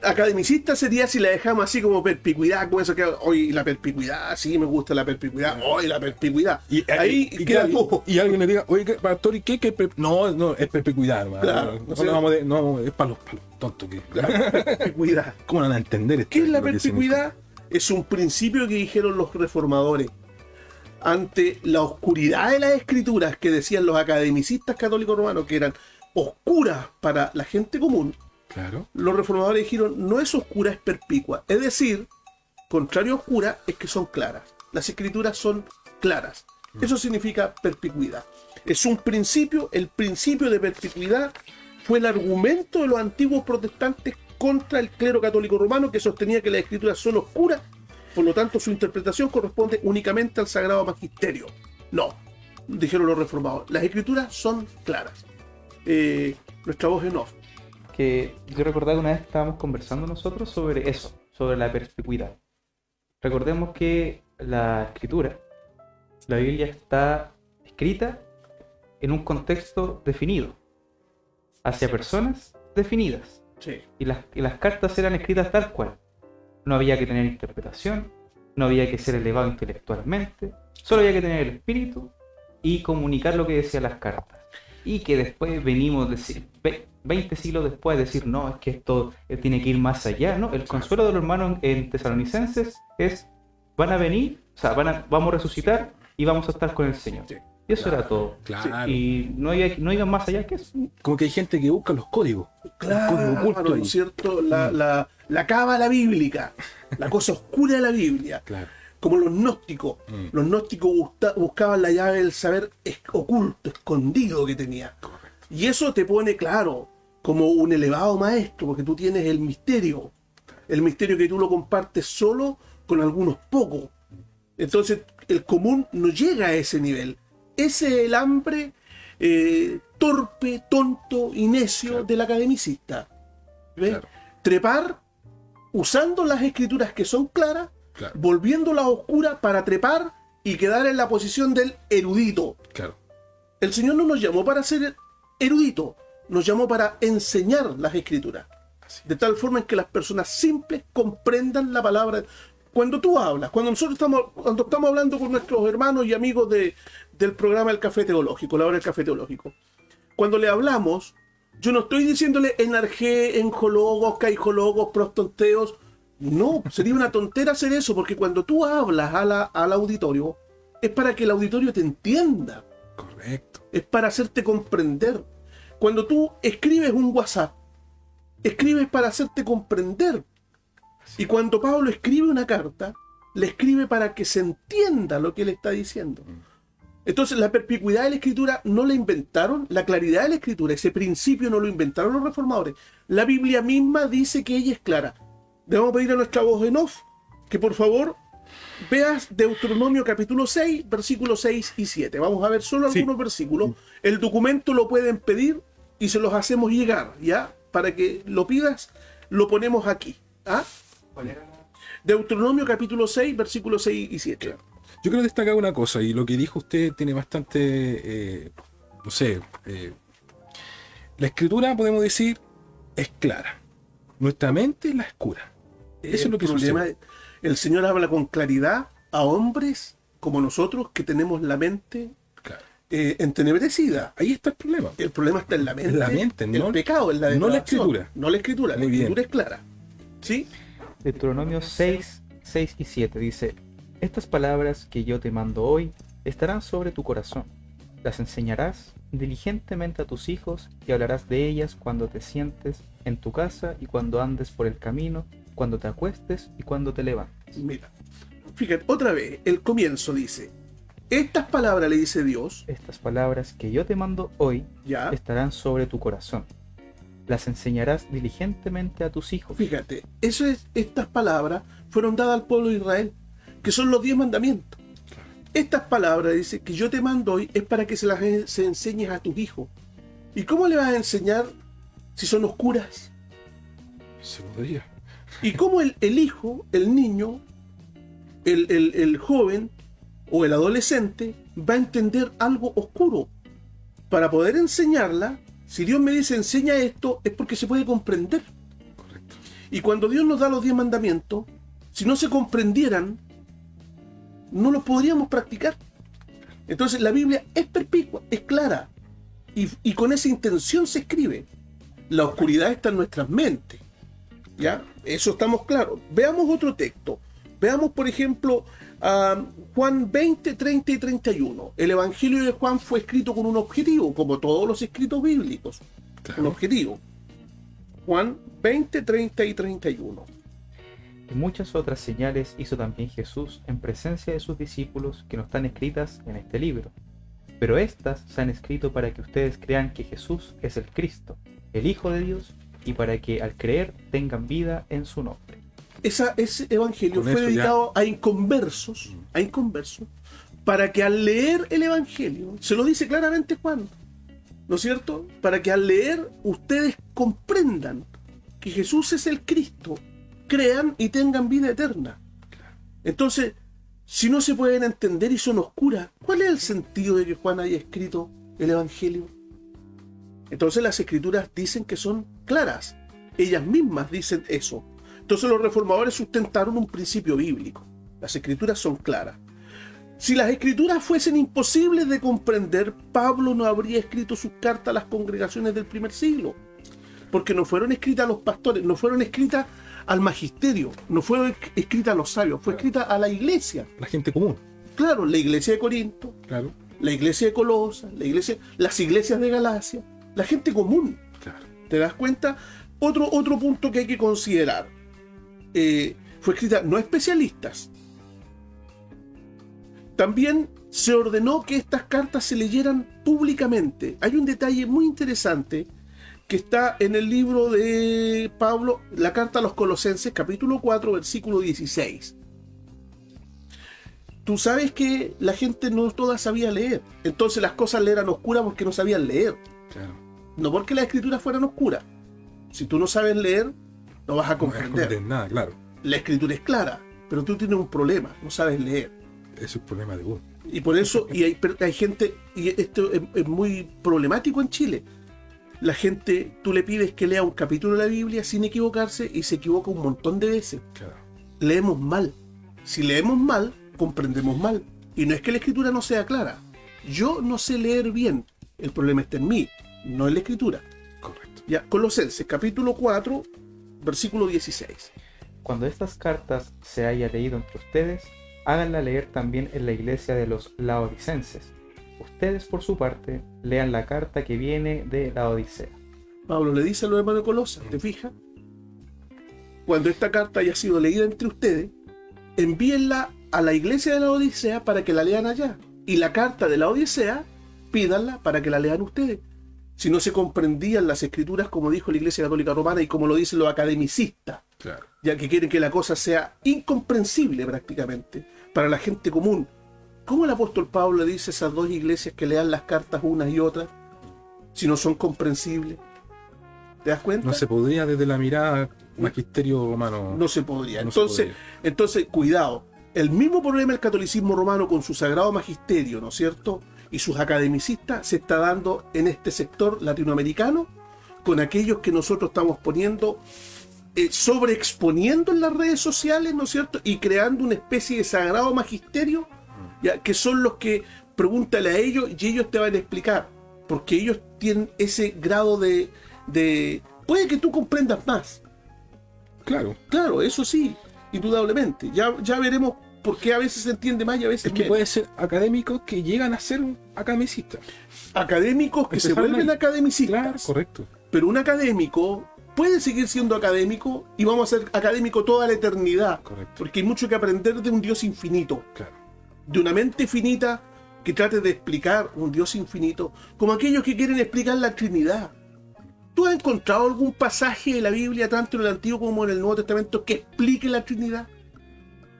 C: Ya, academicista sería si la dejamos así como perspicuidad, con eso que hoy la perspicuidad, sí me gusta la perspicuidad, hoy la perspicuidad. Ahí queda todo.
B: y alguien le diga, oye, pastor, ¿y qué? No, es perspicuidad, hermano.
C: Claro,
B: no, es para los tontos.
C: Perspicuidad.
B: ¿Cómo van a entender esto?
C: ¿Qué es la
B: Lo que
C: perspicuidad? Es un principio que dijeron los reformadores ante la oscuridad de las escrituras que decían los academicistas católicos romanos que eran oscuras para la gente común.
B: Claro.
C: Los reformadores dijeron, no es oscura, es perspicua. Es decir, contrario a oscura es que son claras. Las escrituras son claras. Eso significa perspicuidad. Es un principio, el principio de perspicuidad fue el argumento de los antiguos protestantes contra el clero católico romano que sostenía que las escrituras son oscuras, por lo tanto su interpretación corresponde únicamente al sagrado magisterio. No, dijeron los reformadores, las escrituras son claras. Nuestra voz en off.
D: Que yo recordaba que una vez estábamos conversando nosotros sobre eso, sobre la perspicuidad. Recordemos que la escritura, la Biblia está escrita en un contexto definido, hacia personas definidas.
C: Sí.
D: Y las cartas eran escritas tal cual. No había que tener interpretación, no había que ser elevado intelectualmente, solo había que tener el espíritu y comunicar lo que decían las cartas. Y que después venimos 20 siglos después decir, no, es que esto tiene que ir más allá. No, el consuelo de los hermanos en Tesalonicenses es, van a venir, o sea, vamos a resucitar y vamos a estar con el Señor.
C: Sí.
D: Y eso era todo.
B: Claro.
D: Y no iban más allá que eso.
B: Como que hay gente que busca los códigos.
C: Claro,
B: El código oculto
C: ¿no
B: ahí.
C: es cierto? La cábala bíblica, la cosa oscura de la Biblia.
B: Claro.
C: Como los gnósticos. Los gnósticos buscaban la llave del saber oculto, escondido que tenía. Y eso te pone claro, como un elevado maestro, porque tú tienes el misterio que tú lo compartes solo con algunos pocos. Entonces, el común no llega a ese nivel. Ese es el hambre torpe, tonto y necio
B: Claro.
C: del academicista. ¿Ves?
B: Claro.
C: Trepar usando las escrituras que son claras,
B: Claro.
C: volviéndolas oscuras para trepar y quedar en la posición del erudito.
B: Claro.
C: El Señor no nos llamó para ser erudito, nos llamó para enseñar las escrituras. De tal forma en que las personas simples comprendan la palabra. Cuando tú hablas, cuando estamos hablando con nuestros hermanos y amigos del programa El Café Teológico, la hora del Café Teológico, cuando le hablamos, yo no estoy diciéndole enargé, enjologos, caijologos, prostonteos. No, sería una tontera hacer eso, porque cuando tú hablas al auditorio, es para que el auditorio te entienda,
B: Correcto.
C: es para hacerte comprender. Cuando tú escribes un WhatsApp, escribes para hacerte comprender. Y cuando Pablo escribe una carta, le escribe para que se entienda lo que él está diciendo. Entonces la perspicuidad de la escritura no la inventaron, la claridad de la escritura, ese principio no lo inventaron los reformadores. La Biblia misma dice que ella es clara. Debemos pedir a nuestra voz en off que por favor veas Deuteronomio capítulo 6, versículos 6 y 7. Vamos a ver solo algunos versículos. El documento lo pueden pedir y se los hacemos llegar, ¿ya? Para que lo pidas, lo ponemos aquí. ¿Ah?
D: ¿Cuál era?
C: Deuteronomio capítulo 6, versículos 6 y 7.
B: Yo quiero destacar una cosa, y lo que dijo usted tiene bastante, la escritura, podemos decir, es clara. Nuestra mente es la oscura. Eso es lo que sucede.
C: El Señor habla con claridad a hombres como nosotros que tenemos la mente entenebrecida.
B: Ahí está el problema.
C: El problema está en la mente.
B: En la mente,
C: el
B: no,
C: pecado, en la
B: no la
C: depravación.
B: escritura.
C: No la escritura. La
B: Muy bien.
C: escritura es clara. ¿Sí?
D: Deuteronomio 6, 6 y 7 dice: Estas palabras que yo te mando hoy estarán sobre tu corazón. Las enseñarás diligentemente a tus hijos y hablarás de ellas cuando te sientes en tu casa y cuando andes por el camino, cuando te acuestes y cuando te levantes.
C: Mira, fíjate, otra vez, el comienzo dice, estas palabras le dice Dios,
D: Estas palabras que yo te mando hoy
C: ya,
D: estarán sobre tu corazón. Las enseñarás diligentemente a tus hijos.
C: fíjate, estas palabras fueron dadas al pueblo de Israel, que son los 10 mandamientos. Estas palabras, dice, que yo te mando hoy es para que se enseñes a tus hijos. ¿Y cómo le vas a enseñar si son oscuras?
B: Se podría.
C: ¿Y cómo el hijo, el niño, el joven o el adolescente va a entender algo oscuro? Para poder enseñarla, si Dios me dice enseña esto, es porque se puede comprender.
B: Correcto.
C: Y cuando Dios nos da los 10 mandamientos, si no se comprendieran, no los podríamos practicar. Entonces la Biblia es perspicua, es clara, y con esa intención se escribe. La oscuridad está en nuestras mentes, ¿ya? Eso estamos claros. Veamos otro texto. Veamos, por ejemplo, Juan 20, 30 y 31. El Evangelio de Juan fue escrito con un objetivo, como todos los escritos bíblicos.
B: Claro.
C: Un objetivo. Juan 20, 30 y 31.
D: Y muchas otras señales hizo también Jesús en presencia de sus discípulos que no están escritas en este libro. Pero estas se han escrito para que ustedes crean que Jesús es el Cristo, el Hijo de Dios, y para que al creer tengan vida en su nombre.
C: Ese evangelio
B: Con
C: fue
B: eso
C: dedicado a inconversos, para que al leer el evangelio, se lo dice claramente Juan, ¿no es cierto? Para que al leer ustedes comprendan que Jesús es el Cristo, crean y tengan vida eterna. Entonces, si no se pueden entender y son oscuras, ¿cuál es el sentido de que Juan haya escrito el evangelio? Entonces las escrituras dicen que son claras, ellas mismas dicen eso. Entonces los reformadores sustentaron un principio bíblico. Las escrituras son claras. Si las escrituras fuesen imposibles de comprender, Pablo no habría escrito sus cartas a las congregaciones del primer siglo. Porque no fueron escritas a los pastores, no fueron escritas al magisterio, no fueron escritas a los sabios, fue escrita a la iglesia.
B: La gente común.
C: Claro, la iglesia de Corinto,
B: Claro.
C: la iglesia de Colosas, las iglesias de Galacia, la gente común.
B: Claro.
C: ¿Te das cuenta? Otro punto que hay que considerar. Fue escrita no a especialistas. También se ordenó que estas cartas se leyeran públicamente. Hay un detalle muy interesante que está en el libro de Pablo, la carta a los Colosenses, capítulo 4, versículo 16. Tú sabes que la gente no toda sabía leer. Entonces las cosas le eran oscuras porque no sabían leer.
B: Claro.
C: No porque las escrituras fueran oscuras. Si tú no sabes leer, no vas a
B: No vas a
C: comprender.
B: comprender nada, claro.
C: La escritura es clara, pero tú tienes un problema, no sabes leer.
B: Eso es un problema de uno.
C: Y por eso, hay gente, y esto es muy problemático en Chile. La gente, tú le pides que lea un capítulo de la Biblia sin equivocarse y se equivoca un montón de veces.
B: Claro.
C: Leemos mal. Si leemos mal, comprendemos mal. Y no es que la escritura no sea clara. Yo no sé leer bien. El problema está en mí, no en la escritura.
B: Correcto.
C: Ya, Colosenses, capítulo 4, versículo 16.
D: Cuando estas cartas se haya leído entre ustedes, háganla leer también en la iglesia de los laodicenses. Ustedes, por su parte, lean la carta que viene de la Odisea.
C: Pablo le dice a los hermanos de Colosas, ¿te fijas? Cuando esta carta haya sido leída entre ustedes, envíenla a la iglesia de la Odisea para que la lean allá. Y la carta de la Odisea, pídanla para que la lean ustedes. Si no se comprendían las escrituras, como dijo la Iglesia Católica Romana y como lo dicen los academicistas,
B: Claro.
C: ya que quieren que la cosa sea incomprensible prácticamente para la gente común. ¿Cómo el apóstol Pablo le dice a esas dos iglesias que lean las cartas unas y otras si no son comprensibles? ¿Te das cuenta?
B: No se podría desde la mirada magisterio romano.
C: No se podría.
B: No se
C: Entonces,
B: podría.
C: entonces, cuidado. El mismo problema del catolicismo romano con su sagrado magisterio, ¿no es cierto? Y sus academicistas se está dando en este sector latinoamericano con aquellos que nosotros estamos poniendo, sobreexponiendo en las redes sociales, ¿no es cierto? Y creando una especie de sagrado magisterio, ya, que son los que pregúntale a ellos y ellos te van a explicar. Porque ellos tienen ese grado de puede que tú comprendas más.
B: Claro.
C: Claro, eso sí, indudablemente. Ya veremos por qué a veces se entiende más y a veces
B: Es que
C: menos.
B: puede ser académicos que llegan a ser academicistas.
C: Académicos que se
B: Empezaron
C: vuelven
B: ahí.
C: academicistas.
B: Claro, correcto.
C: Pero un académico puede seguir siendo académico y vamos a ser académico toda la eternidad.
B: Correcto.
C: Porque hay mucho que aprender de un Dios infinito,
B: Claro.
C: de una mente finita que trate de explicar un Dios infinito, como aquellos que quieren explicar la Trinidad. ¿Tú has encontrado algún pasaje de la Biblia, tanto en el Antiguo como en el Nuevo Testamento, que explique la Trinidad?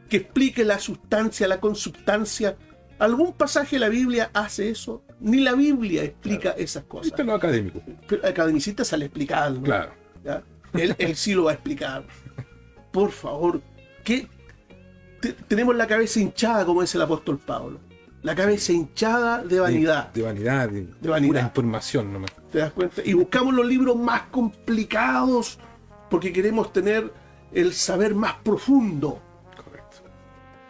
C: Que explique la sustancia, la consubstancia. ¿Algún pasaje de la Biblia hace eso? Ni la Biblia explica esas
B: Ahí
C: cosas.
B: están los académicos.
C: Pero el academicista sale a explicar, ¿no?
B: Claro.
C: ¿Ya? Él sí lo va a explicar. Por favor, ¿qué? Tenemos la cabeza hinchada, como dice el apóstol Pablo. La cabeza hinchada de vanidad.
B: De vanidad. De
C: vanidad.
B: Pura información nomás.
C: ¿Te das cuenta? Y buscamos los libros más complicados porque queremos tener el saber más profundo.
B: Correcto.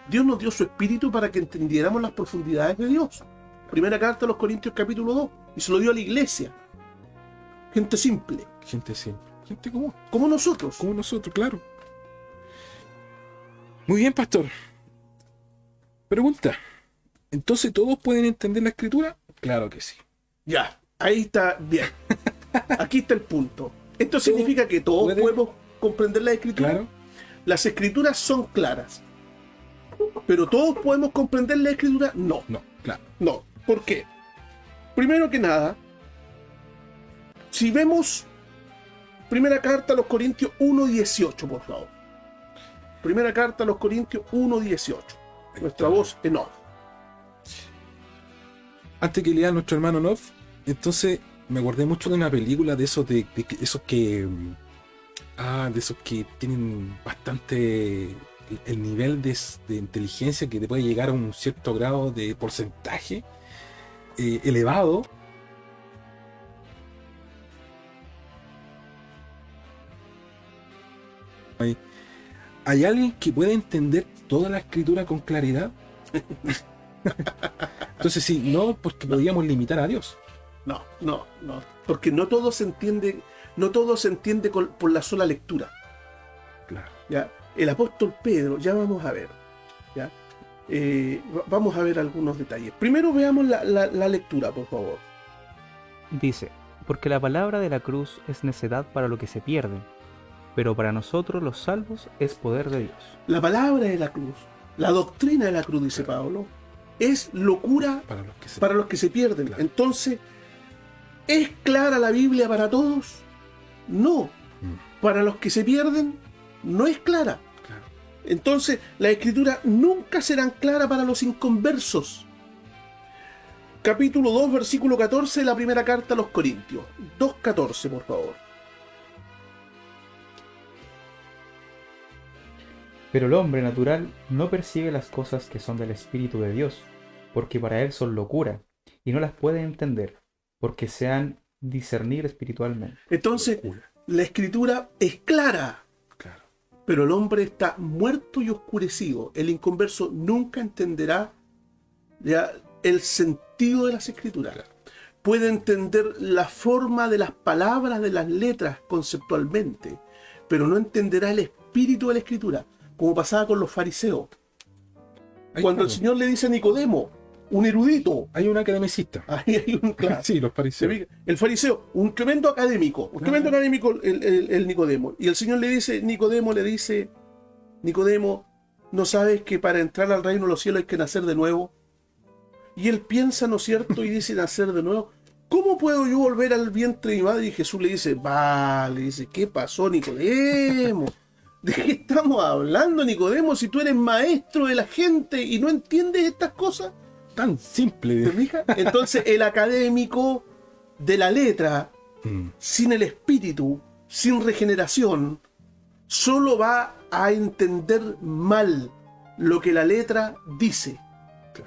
C: Dios nos dio su espíritu para que entendiéramos las profundidades de Dios. Primera carta a los Corintios capítulo 2. Y se lo dio a la iglesia. Gente simple,
B: Gente simple. Gente común.
C: como nosotros.
B: Como nosotros, claro. Muy bien, pastor. Pregunta. ¿Entonces todos pueden entender la escritura? Claro que sí.
C: Ya, ahí está bien. Aquí está el punto. Esto significa que todos
B: puede-
C: podemos comprender la escritura.
B: Claro.
C: Las escrituras son claras. Pero todos podemos comprender la escritura. No,
B: No, claro.
C: no. ¿Por qué? Primero que nada, si vemos primera carta a los Corintios 1:18, por favor. Primera carta a los Corintios 1:18. Nuestra voz en off.
B: Antes que lea nuestro hermano Noff, entonces me acordé mucho de una película de esos de esos que de esos que tienen bastante el nivel de inteligencia que te puede llegar a un cierto grado de porcentaje elevado. ¿Hay alguien que puede entender toda la escritura con claridad? Entonces sí, no porque podríamos limitar a Dios.
C: No. Porque no todo se entiende, por la sola lectura.
B: Claro.
C: ¿Ya? El apóstol Pedro, ya vamos a ver. ¿Ya? Vamos a ver algunos detalles. Primero veamos la lectura, por favor.
D: Dice, porque la palabra de la cruz es necedad para los que se pierden, pero para nosotros los salvos es poder de Dios.
C: La palabra de la cruz, la doctrina de la cruz, dice Pablo, es locura
B: Para los que se
C: pierden.
B: Claro.
C: Entonces, ¿es clara la Biblia para todos? No. Para los que se pierden, no es clara.
B: Claro.
C: Entonces, la escritura nunca serán claras para los inconversos. Capítulo 2, versículo 14 de la primera carta a los Corintios. 2:14, por favor.
D: Pero el hombre natural no percibe las cosas que son del Espíritu de Dios, porque para él son locura, y no las puede entender, porque se han discernir espiritualmente.
C: Entonces, la escritura es clara,
B: Claro.
C: pero el hombre está muerto y oscurecido. El inconverso nunca entenderá ya el sentido de las escrituras.
B: Claro.
C: Puede entender la forma de las palabras, de las letras conceptualmente, pero no entenderá el espíritu de la escritura, como pasaba con los fariseos.
B: Ahí
C: Cuando el
B: estamos.
C: Señor le dice a Nicodemo, un erudito,
B: Hay un academicista.
C: ahí hay un claro.
B: Sí, los
C: ¿Se
B: fariseos.
C: fija? El fariseo, un tremendo académico, el Nicodemo. Y el Señor le dice, Nicodemo, ¿No sabes que para entrar al reino de los cielos hay que nacer de nuevo? Y él piensa, ¿no es cierto? Y dice, nacer de nuevo. ¿Cómo puedo yo volver al vientre de mi madre? Y Jesús le dice, vale, dice, ¿qué pasó, Nicodemo? ¿De qué estamos hablando, Nicodemo? Si tú eres maestro de la gente y no entiendes estas cosas.
B: Tan simple.
C: ¿Te fijas? Entonces el académico de la letra, sin el espíritu, sin regeneración, solo va a entender mal lo que la letra dice,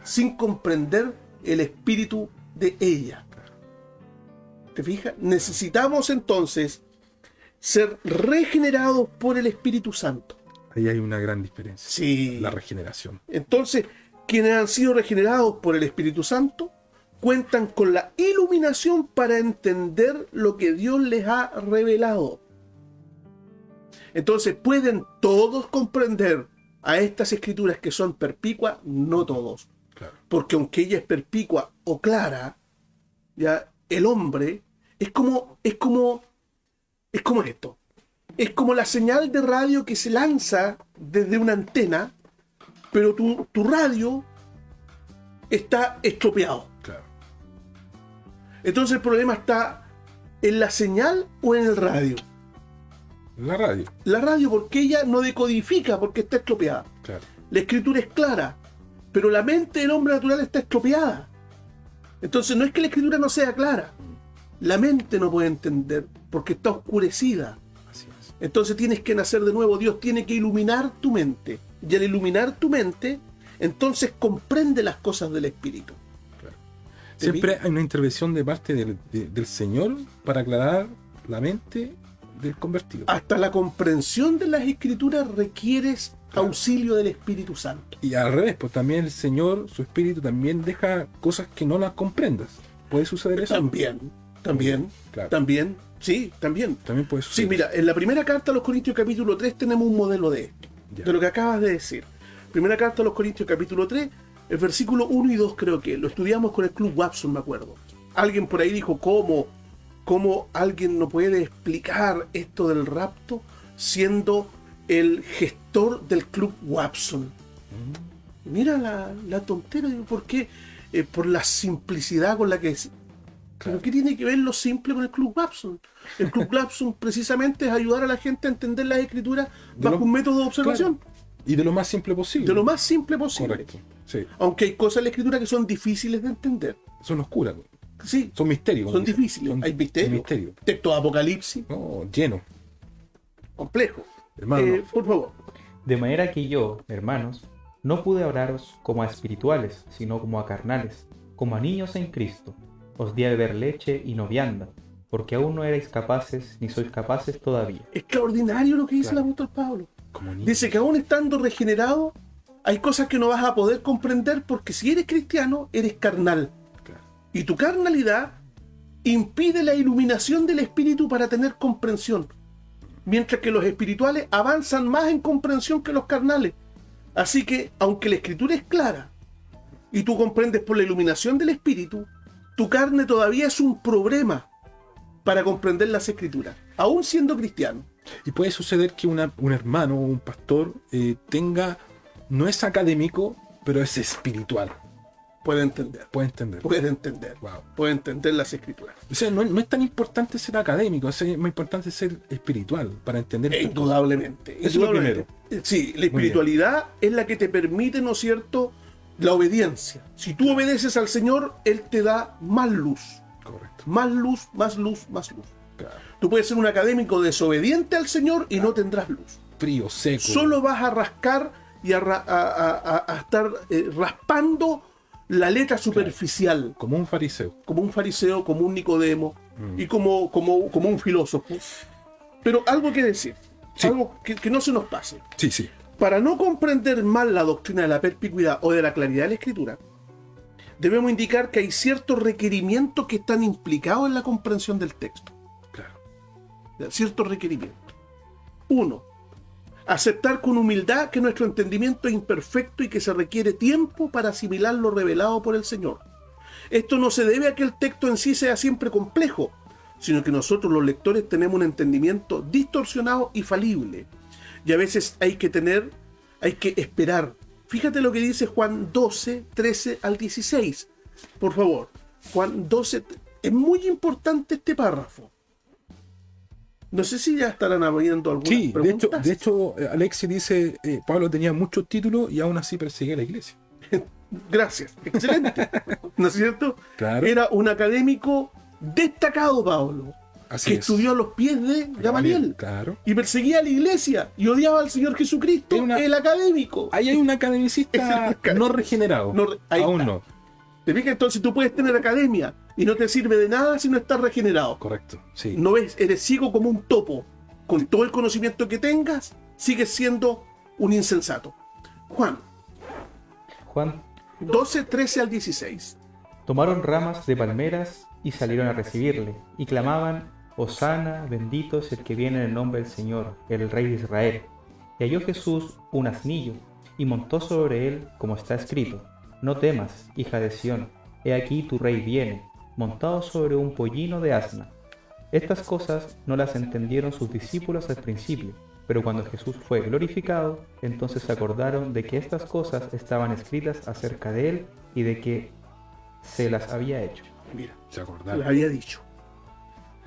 C: sin comprender el espíritu de ella. ¿Te fijas? Necesitamos entonces ser regenerados por el Espíritu Santo.
B: Ahí hay una gran diferencia.
C: Sí.
B: La regeneración.
C: Entonces, quienes han sido regenerados por el Espíritu Santo cuentan con la iluminación para entender lo que Dios les ha revelado. Entonces, ¿pueden todos comprender a estas escrituras que son perspicuas? No todos.
B: Claro.
C: Porque aunque ella es perspicua o clara, ya el hombre es como esto. Es como la señal de radio que se lanza desde una antena, pero tu radio está estropeado.
B: Claro.
C: Entonces el problema está en la señal o en el radio.
B: La radio.
C: La radio, porque ella no decodifica, porque está estropeada.
B: Claro.
C: La escritura es clara, pero la mente del hombre natural está estropeada. Entonces no es que la escritura no sea clara, la mente no puede entender porque está oscurecida.
B: Así es.
C: Entonces tienes que nacer de nuevo. Dios tiene que iluminar tu mente, y al iluminar tu mente, entonces comprende las cosas del Espíritu.
B: Claro. Siempre hay una intervención de parte del Señor para aclarar la mente del convertido.
C: Hasta la comprensión de las Escrituras requieres auxilio del Espíritu Santo.
B: Y al revés, pues también el Señor, su Espíritu, también deja cosas que no las comprendas. ¿Puede suceder eso?
C: También,
B: Claro.
C: también, sí, también.
B: También puede suceder.
C: Sí, mira, en la primera carta a los Corintios capítulo 3 tenemos un modelo de esto,
B: Ya.
C: de lo que acabas de decir. Primera carta a los Corintios capítulo 3, el versículo 1 y 2 creo que lo estudiamos con el Club Watson, me acuerdo. Alguien por ahí dijo, ¿cómo alguien no puede explicar esto del rapto siendo el gestor del Club Watson? Mira la tontera, digo, ¿por qué? Por la simplicidad con la que... ¿Pero qué tiene que ver lo simple con el Club Watson? El Club Watson precisamente es ayudar a la gente a entender las escrituras bajo un método de observación.
B: Claro. Y de lo más simple posible.
C: De lo más simple posible.
B: Correcto. Sí.
C: Aunque hay cosas en la escritura que son difíciles de entender.
B: Son oscuras.
C: Sí,
B: Son misterios.
C: son difíciles. Hay misterios. Texto de Apocalipsis,
B: No, lleno.
C: complejo.
B: Hermano.
C: Por favor.
D: De manera que yo, hermanos, no pude hablaros como a espirituales, sino como a carnales, como a niños en Cristo. Os di a beber leche y no vianda, porque aún no erais capaces, ni sois capaces todavía.
C: Extraordinario lo que dice el apóstol Pablo.
B: Como niños.
C: Dice que aún estando regenerado, hay cosas que no vas a poder comprender porque si eres cristiano, eres carnal.
B: Claro.
C: Y tu carnalidad impide la iluminación del espíritu para tener comprensión. Mientras que los espirituales avanzan más en comprensión que los carnales. Así que, aunque la escritura es clara y tú comprendes por la iluminación del espíritu, tu carne todavía es un problema para comprender las escrituras, aún siendo cristiano.
B: Y puede suceder que un hermano o un pastor no es académico, pero es espiritual.
C: Puede entender.
B: Puede entender. Wow.
C: Puede entender las escrituras.
B: O sea, no es tan importante ser académico, es más importante ser espiritual para entender.
C: Indudablemente.
B: Eso es lo primero.
C: Sí, la espiritualidad es la que te permite, ¿no es cierto?, la obediencia. Si tú obedeces al Señor, Él te da más luz.
B: Correcto.
C: Más luz, más luz, más luz.
B: Claro.
C: Tú puedes ser un académico desobediente al Señor y no tendrás luz.
B: Frío, seco.
C: Solo vas a rascar y a estar raspando la letra superficial.
B: Como un fariseo.
C: Como un fariseo, como un Nicodemo y como un filósofo. Pero algo que decir.
B: Sí.
C: Algo que no se nos pase.
B: Sí, sí.
C: Para no comprender mal la doctrina de la perspicuidad o de la claridad de la escritura, debemos indicar que hay ciertos requerimientos que están implicados en la comprensión del texto.
B: Claro.
C: Ciertos requerimientos. 1. Aceptar con humildad que nuestro entendimiento es imperfecto y que se requiere tiempo para asimilar lo revelado por el Señor. Esto no se debe a que el texto en sí sea siempre complejo, sino que nosotros los lectores tenemos un entendimiento distorsionado y falible. Y a veces hay que tener Hay que esperar. Fíjate lo que dice Juan 12, 13 al 16. Por favor, Juan 12. Es muy importante este párrafo. No sé si ya estarán habiendo algunas
B: Sí,
C: preguntas.
B: de hecho, Alexis dice, Pablo tenía muchos títulos y aún así perseguía a la iglesia.
C: Gracias, excelente. ¿No es cierto?
B: Claro.
C: Era un académico destacado, Pablo,
B: Así
C: que
B: es.
C: estudió a los pies de Gamaliel.
B: Claro.
C: Y perseguía a la iglesia y odiaba al Señor Jesucristo,
B: Era una-
C: el académico.
B: Ahí hay un academicista no regenerado.
C: Ahí
B: aún
C: está.
B: no.
C: ¿Te fijas? Entonces tú puedes tener academia y no te sirve de nada si no estás regenerado.
B: Correcto, sí.
C: No ves, eres ciego como un topo. Con todo el conocimiento que tengas, sigues siendo un insensato. Juan
D: Juan,
C: 12, 13 al 16.
D: tomaron ramas de palmeras y salieron a recibirle, y clamaban, Hosana, bendito es el que viene en el nombre del Señor, el Rey de Israel. Y halló Jesús un asnillo, y montó sobre él, como está escrito, no temas, hija de Sión, he aquí tu rey viene, montado sobre un pollino de asna. Estas cosas no las entendieron sus discípulos al principio, pero cuando Jesús fue glorificado, entonces se acordaron de que estas cosas estaban escritas acerca de él y de que se las había hecho.
C: Mira,
B: Se
C: lo
B: acordaron.
C: había dicho.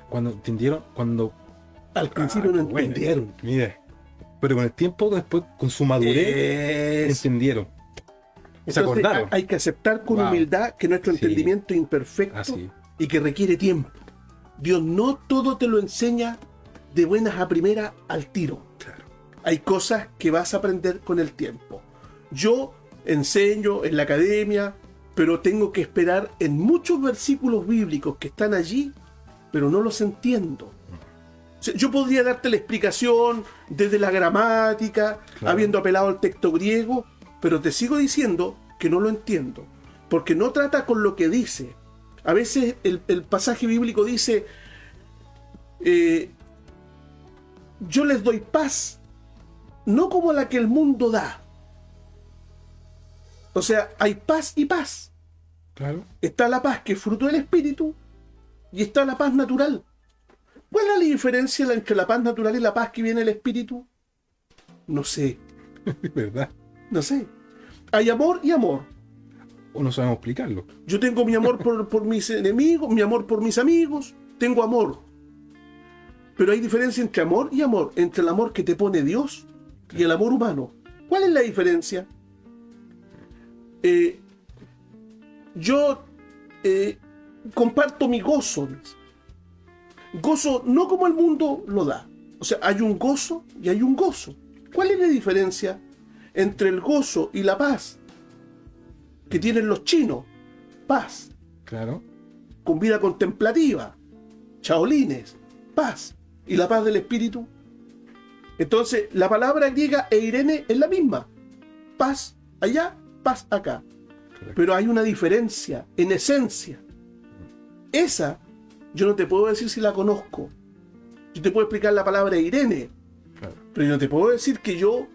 B: Cuando entendieron, cuando...
C: Al principio no
B: bueno,
C: entendieron.
B: mire. Pero con el tiempo, después, con su madurez, entendieron. Se
C: Entonces,
B: acordaron.
C: hay que aceptar con
B: Wow.
C: humildad que nuestro
B: Sí.
C: entendimiento es imperfecto
B: Así.
C: y que requiere tiempo. Dios no todo te lo enseña de buenas a primeras al tiro.
B: Claro.
C: Hay cosas que vas a aprender con el tiempo. Yo enseño en la academia, pero tengo que esperar en muchos versículos bíblicos que están allí, pero no los entiendo. O sea, yo podría darte la explicación desde la gramática,
B: Claro.
C: habiendo apelado al texto griego, pero te sigo diciendo que no lo entiendo, porque no trata con lo que dice. A veces el pasaje bíblico dice, yo les doy paz, no como la que el mundo da. O sea, hay paz y paz.
B: Claro.
C: Está la paz que es fruto del Espíritu y está la paz natural. ¿Cuál es la diferencia entre la paz natural y la paz que viene del Espíritu? No sé,
B: ¿Verdad?
C: no sé. Hay amor y amor.
B: O no sabemos explicarlo.
C: Yo tengo mi amor por mis enemigos, mi amor por mis amigos, tengo amor. Pero hay diferencia entre amor y amor, entre el amor que te pone Dios y el amor humano. ¿Cuál es la diferencia? Yo comparto mi gozo. Gozo no como el mundo lo da. O sea, hay un gozo y hay un gozo. ¿Cuál es la diferencia entre el gozo y la paz que tienen los chinos? Paz,
B: Claro.
C: con vida contemplativa, chaolines, paz, y la paz del espíritu. Entonces, la palabra griega eirene es la misma. Paz allá, paz acá.
B: Correcto.
C: Pero hay una diferencia en esencia. Esa, yo no te puedo decir si la conozco. Yo te puedo explicar la palabra eirene,
B: Claro.
C: pero yo no te puedo decir que yo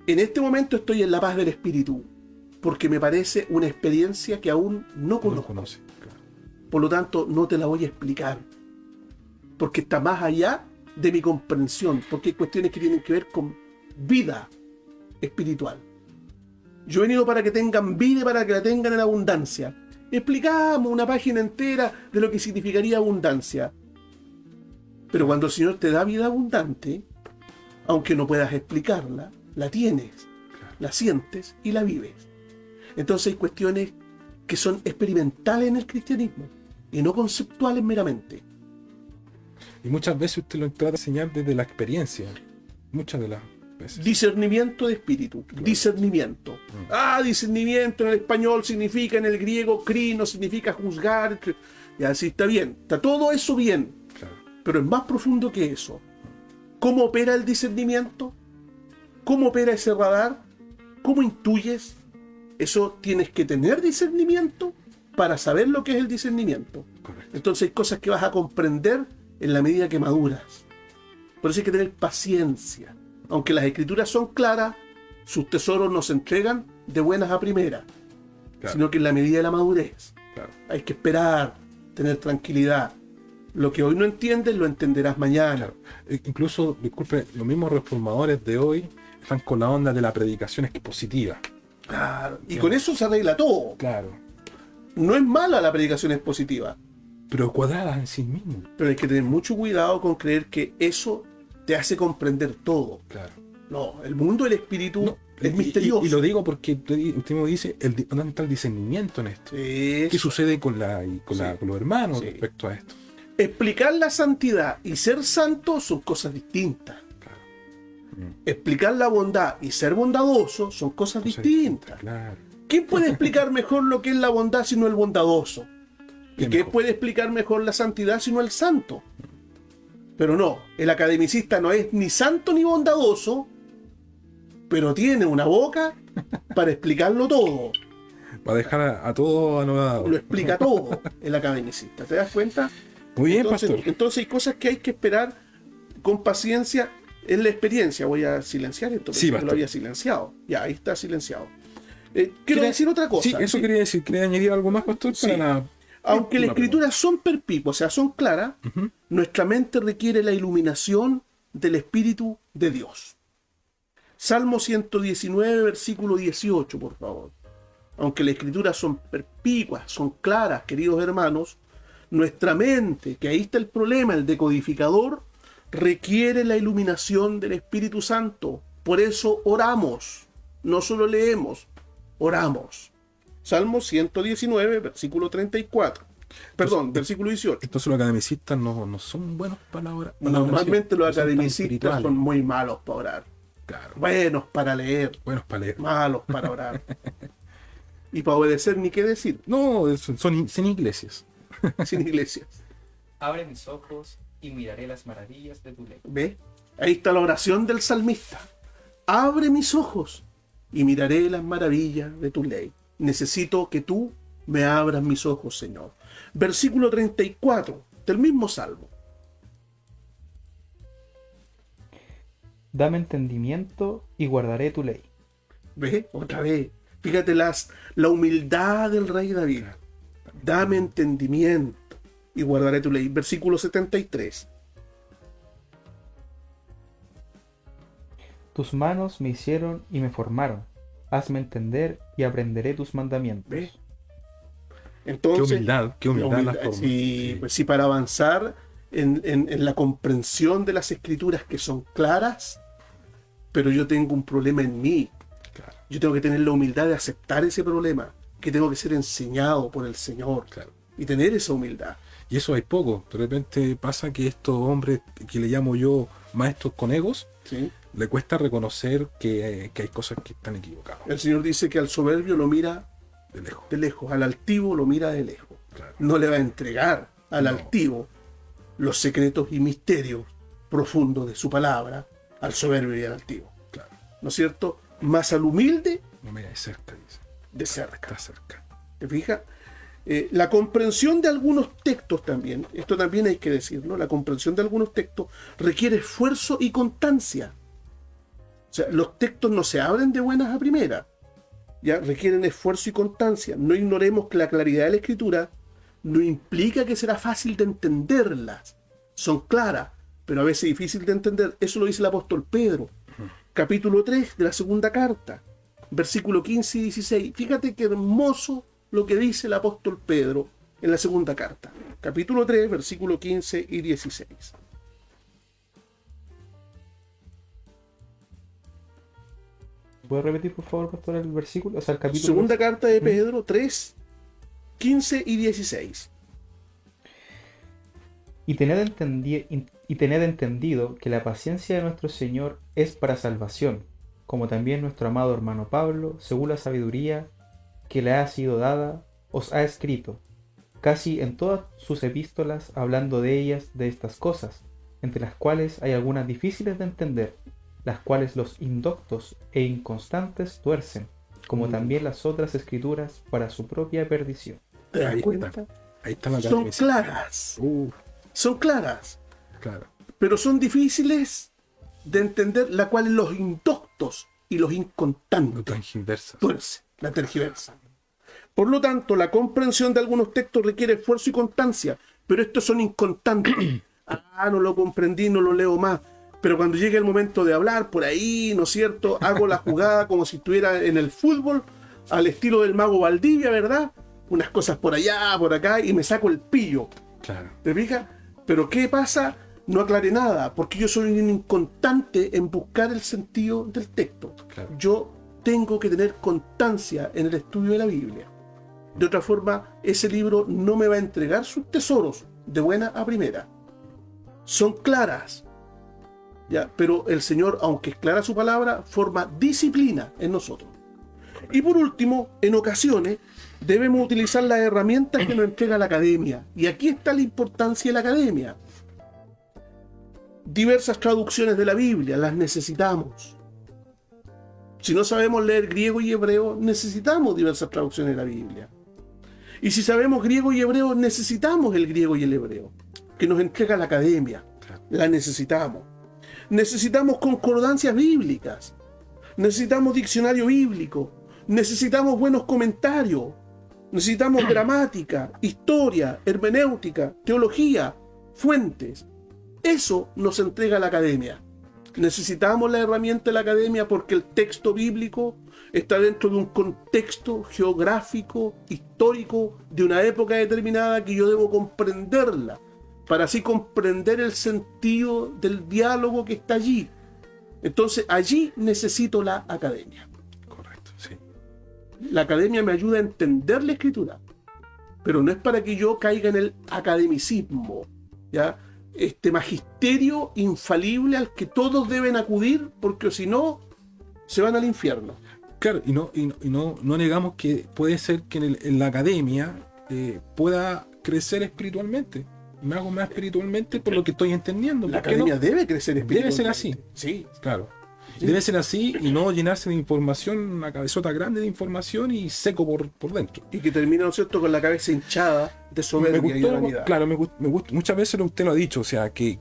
C: en este momento estoy en la paz del espíritu, porque me parece una experiencia que aún no
B: No lo
C: conozco.
B: conoce. Claro.
C: Por lo tanto, no te la voy a explicar, porque está más allá de mi comprensión, porque hay cuestiones que tienen que ver con vida espiritual. Yo he venido para que tengan vida y para que la tengan en abundancia. Explicamos una página entera de lo que significaría abundancia. Pero cuando el Señor te da vida abundante, aunque no puedas explicarla, la tienes, la sientes y la vives. Entonces hay cuestiones que son experimentales en el cristianismo y no conceptuales meramente.
B: Y muchas veces usted lo trata de enseñar desde la experiencia. Muchas de las veces.
C: Discernimiento de espíritu, discernimiento. Discernimiento en el español significa, en el griego, crino, significa juzgar. Y así está bien, está todo eso bien,
B: Claro.
C: pero es más profundo que eso. ¿Cómo opera el discernimiento? ¿Cómo opera ese radar? ¿Cómo intuyes? Eso tienes que tener discernimiento para saber lo que es el discernimiento.
B: Correcto.
C: Entonces hay cosas que vas a comprender en la medida que maduras. Por eso hay que tener paciencia. Aunque las escrituras son claras, sus tesoros no se entregan de buenas a primeras,
B: Claro.
C: sino que en la medida de la madurez.
B: Claro.
C: Hay que esperar, tener tranquilidad. Lo que hoy no entiendes, lo entenderás mañana.
B: Incluso, disculpe, los mismos reformadores de hoy están con la onda de la predicación expositiva.
C: Claro. Y con eso se arregla todo.
B: Claro.
C: No es mala la predicación expositiva,
B: Pero cuadradas en sí mismo.
C: pero hay que tener mucho cuidado con creer que eso te hace comprender todo.
B: Claro.
C: No, el mundo del espíritu
B: No,
C: es misterioso.
B: Y lo digo porque usted me dice, ¿dónde está el discernimiento en esto? ¿Qué
C: Eso.
B: sucede con
C: Sí.
B: los hermanos
C: Sí.
B: respecto a esto?
C: Explicar la santidad y ser santo son cosas distintas.
B: Claro.
C: Explicar la bondad y ser bondadoso son cosas distintas.
B: Claro.
C: ¿Quién puede explicar mejor lo que es la bondad sino el bondadoso? ¿Y
B: ¿Quién
C: quién
B: mejor?
C: puede explicar mejor la santidad sino el santo? Pero no, el academicista no es ni santo ni bondadoso, pero tiene una boca para explicarlo todo.
B: Va a dejar a todo anodado.
C: Lo explica todo el academicista. ¿Te das cuenta?
B: Muy bien,
C: Entonces,
B: pastor.
C: entonces hay cosas que hay que esperar con paciencia en la experiencia. Voy a silenciar esto,
B: Sí,
C: porque
B: pastor.
C: lo había silenciado. Ya, ahí está silenciado. Quiero
B: ¿Quiere-
C: decir otra cosa.
B: Sí, eso
C: ¿sí?
B: quería decir. ¿Quería añadir algo más, pastor?
C: Sí.
B: Para la-
C: Aunque las
B: última
C: escrituras son perpicuas, o sea, son claras,
B: Ujú.
C: nuestra mente requiere la iluminación del Espíritu de Dios. Salmo 119, versículo 18, por favor. Aunque las escrituras son perpicuas, son claras, queridos hermanos, nuestra mente, que ahí está el problema, el decodificador, requiere la iluminación del Espíritu Santo. Por eso oramos, no solo leemos, oramos. Salmo 119, versículo 34. Perdón, versículo 18.
B: Entonces los academicistas no son buenos para la hora.
C: Normalmente los
B: No son tan
C: academicistas
B: espirituales.
C: son muy malos para orar.
B: Claro,
C: Buenos para leer,
B: buenos para leer.
C: malos para orar. Y para obedecer ni qué decir,
B: No, son iglesias.
C: sin iglesias.
D: Abre mis ojos y miraré las maravillas de tu ley.
C: ¿Ve? Ahí está la oración del salmista. Abre mis ojos y miraré las maravillas de tu ley. Necesito que tú me abras mis ojos, Señor. Versículo 34 del mismo salmo.
D: Dame entendimiento y guardaré tu ley.
C: ¿Ve? Otra vez. Fíjate la humildad del rey David. Dame entendimiento y guardaré tu ley. Versículo 73.
D: Tus manos me hicieron y me formaron. Hazme entender y aprenderé tus mandamientos.
C: ¿Ve?
B: Qué
C: Entonces,
B: humildad la forma.
C: Sí, pues sí, para avanzar en la comprensión de las escrituras que son claras, pero yo tengo un problema en mí.
B: Claro,
C: Yo tengo que tener la humildad de aceptar ese problema, que tengo que ser enseñado por el Señor
B: claro.
C: y tener esa humildad.
B: Y eso hay poco. De repente pasa que estos hombres que le llamo yo maestros con egos,
C: ¿Sí?
B: le cuesta reconocer que hay cosas que están equivocadas.
C: El Señor dice que al soberbio lo mira
B: De lejos.
C: de lejos, al altivo lo mira de lejos.
B: Claro.
C: No le va a entregar al
B: No.
C: altivo los secretos y misterios profundos de su palabra, al soberbio y al altivo.
B: Claro.
C: ¿No es cierto? Más al humilde
B: No me vayas cerca, dice.
C: de cerca.
B: Está cerca.
C: ¿Te fijas? La comprensión de algunos textos también, esto también hay que decirlo, la comprensión de algunos textos requiere esfuerzo y constancia. O sea, los textos no se abren de buenas a primeras, ya requieren esfuerzo y constancia. No ignoremos que la claridad de la escritura no implica que será fácil de entenderlas. Son claras, pero a veces difícil de entender. Eso lo dice el apóstol Pedro, capítulo 3 de la segunda carta, versículo 15 y 16. Fíjate qué hermoso lo que dice el apóstol Pedro en la segunda carta, capítulo 3, versículo 15 y 16.
D: ¿Puedes repetir, por favor, pastor, el versículo? O sea, el capítulo.
C: Segunda carta de Pedro 3, 15 y 16.
D: Y tened entendido que la paciencia de nuestro Señor es para salvación, como también nuestro amado hermano Pablo, según la sabiduría que le ha sido dada, os ha escrito, casi en todas sus epístolas, hablando de ellas, de estas cosas, entre las cuales hay algunas difíciles de entender, las cuales los indoctos e inconstantes tuercen, como también las otras escrituras para su propia perdición.
C: ¿Te das
B: Ahí
C: cuenta?
B: está. Ahí está la
C: Son
B: academia.
C: claras, son claras,
B: Claro.
C: pero son difíciles de entender, la cual los indoctos y los
B: No
C: inconstantes
B: transgiversas.
C: tuercen, la tergiversan. Por lo tanto, la comprensión de algunos textos requiere esfuerzo y constancia, pero estos son inconstantes. No lo comprendí, no lo leo más. Pero cuando llegue el momento de hablar, por ahí, ¿no es cierto? Hago la jugada como si estuviera en el fútbol, al estilo del mago Valdivia, ¿verdad? Unas cosas por allá, por acá, y me saco el pillo.
B: Claro.
C: ¿Te fijas? Pero ¿qué pasa? No aclaré nada, porque yo soy un inconstante en buscar el sentido del texto.
B: Claro.
C: Yo tengo que tener constancia en el estudio de la Biblia. De otra forma, ese libro no me va a entregar sus tesoros de buena a primera. Son claras, ¿ya? Pero el Señor, aunque es clara su palabra, forma disciplina en nosotros. Y por último, en ocasiones, debemos utilizar las herramientas que nos entrega la academia. Y aquí está la importancia de la academia. Diversas traducciones de la Biblia, las necesitamos. Si no sabemos leer griego y hebreo, necesitamos diversas traducciones de la Biblia. Y si sabemos griego y hebreo, necesitamos el griego y el hebreo, que nos entrega la academia. La necesitamos. Necesitamos concordancias bíblicas. Necesitamos diccionario bíblico. Necesitamos buenos comentarios. Necesitamos gramática, historia, hermenéutica, teología, fuentes. Eso nos entrega la academia. Necesitamos la herramienta de la academia porque el texto bíblico está dentro de un contexto geográfico, histórico, de una época determinada que yo debo comprenderla, para así comprender el sentido del diálogo que está allí. Entonces, allí necesito la academia.
B: Correcto, sí.
C: La academia me ayuda a entender la escritura, pero no es para que yo caiga en el academicismo, ¿ya? Este magisterio infalible al que todos deben acudir, porque si no, se van al infierno.
B: Claro, y no negamos que puede ser que en la academia pueda crecer espiritualmente. Me hago más espiritualmente por lo que estoy entendiendo.
C: La academia debe crecer espiritualmente.
B: Debe ser así.
C: Sí.
B: Claro.
C: Sí.
B: Debe ser así y no llenarse de información, una cabezota grande de información y seco por dentro.
C: Y que termina, ¿no es cierto?, con la cabeza hinchada de soberbia y de vanidad.
B: Claro, me gusta. Muchas veces usted lo ha dicho, o sea, que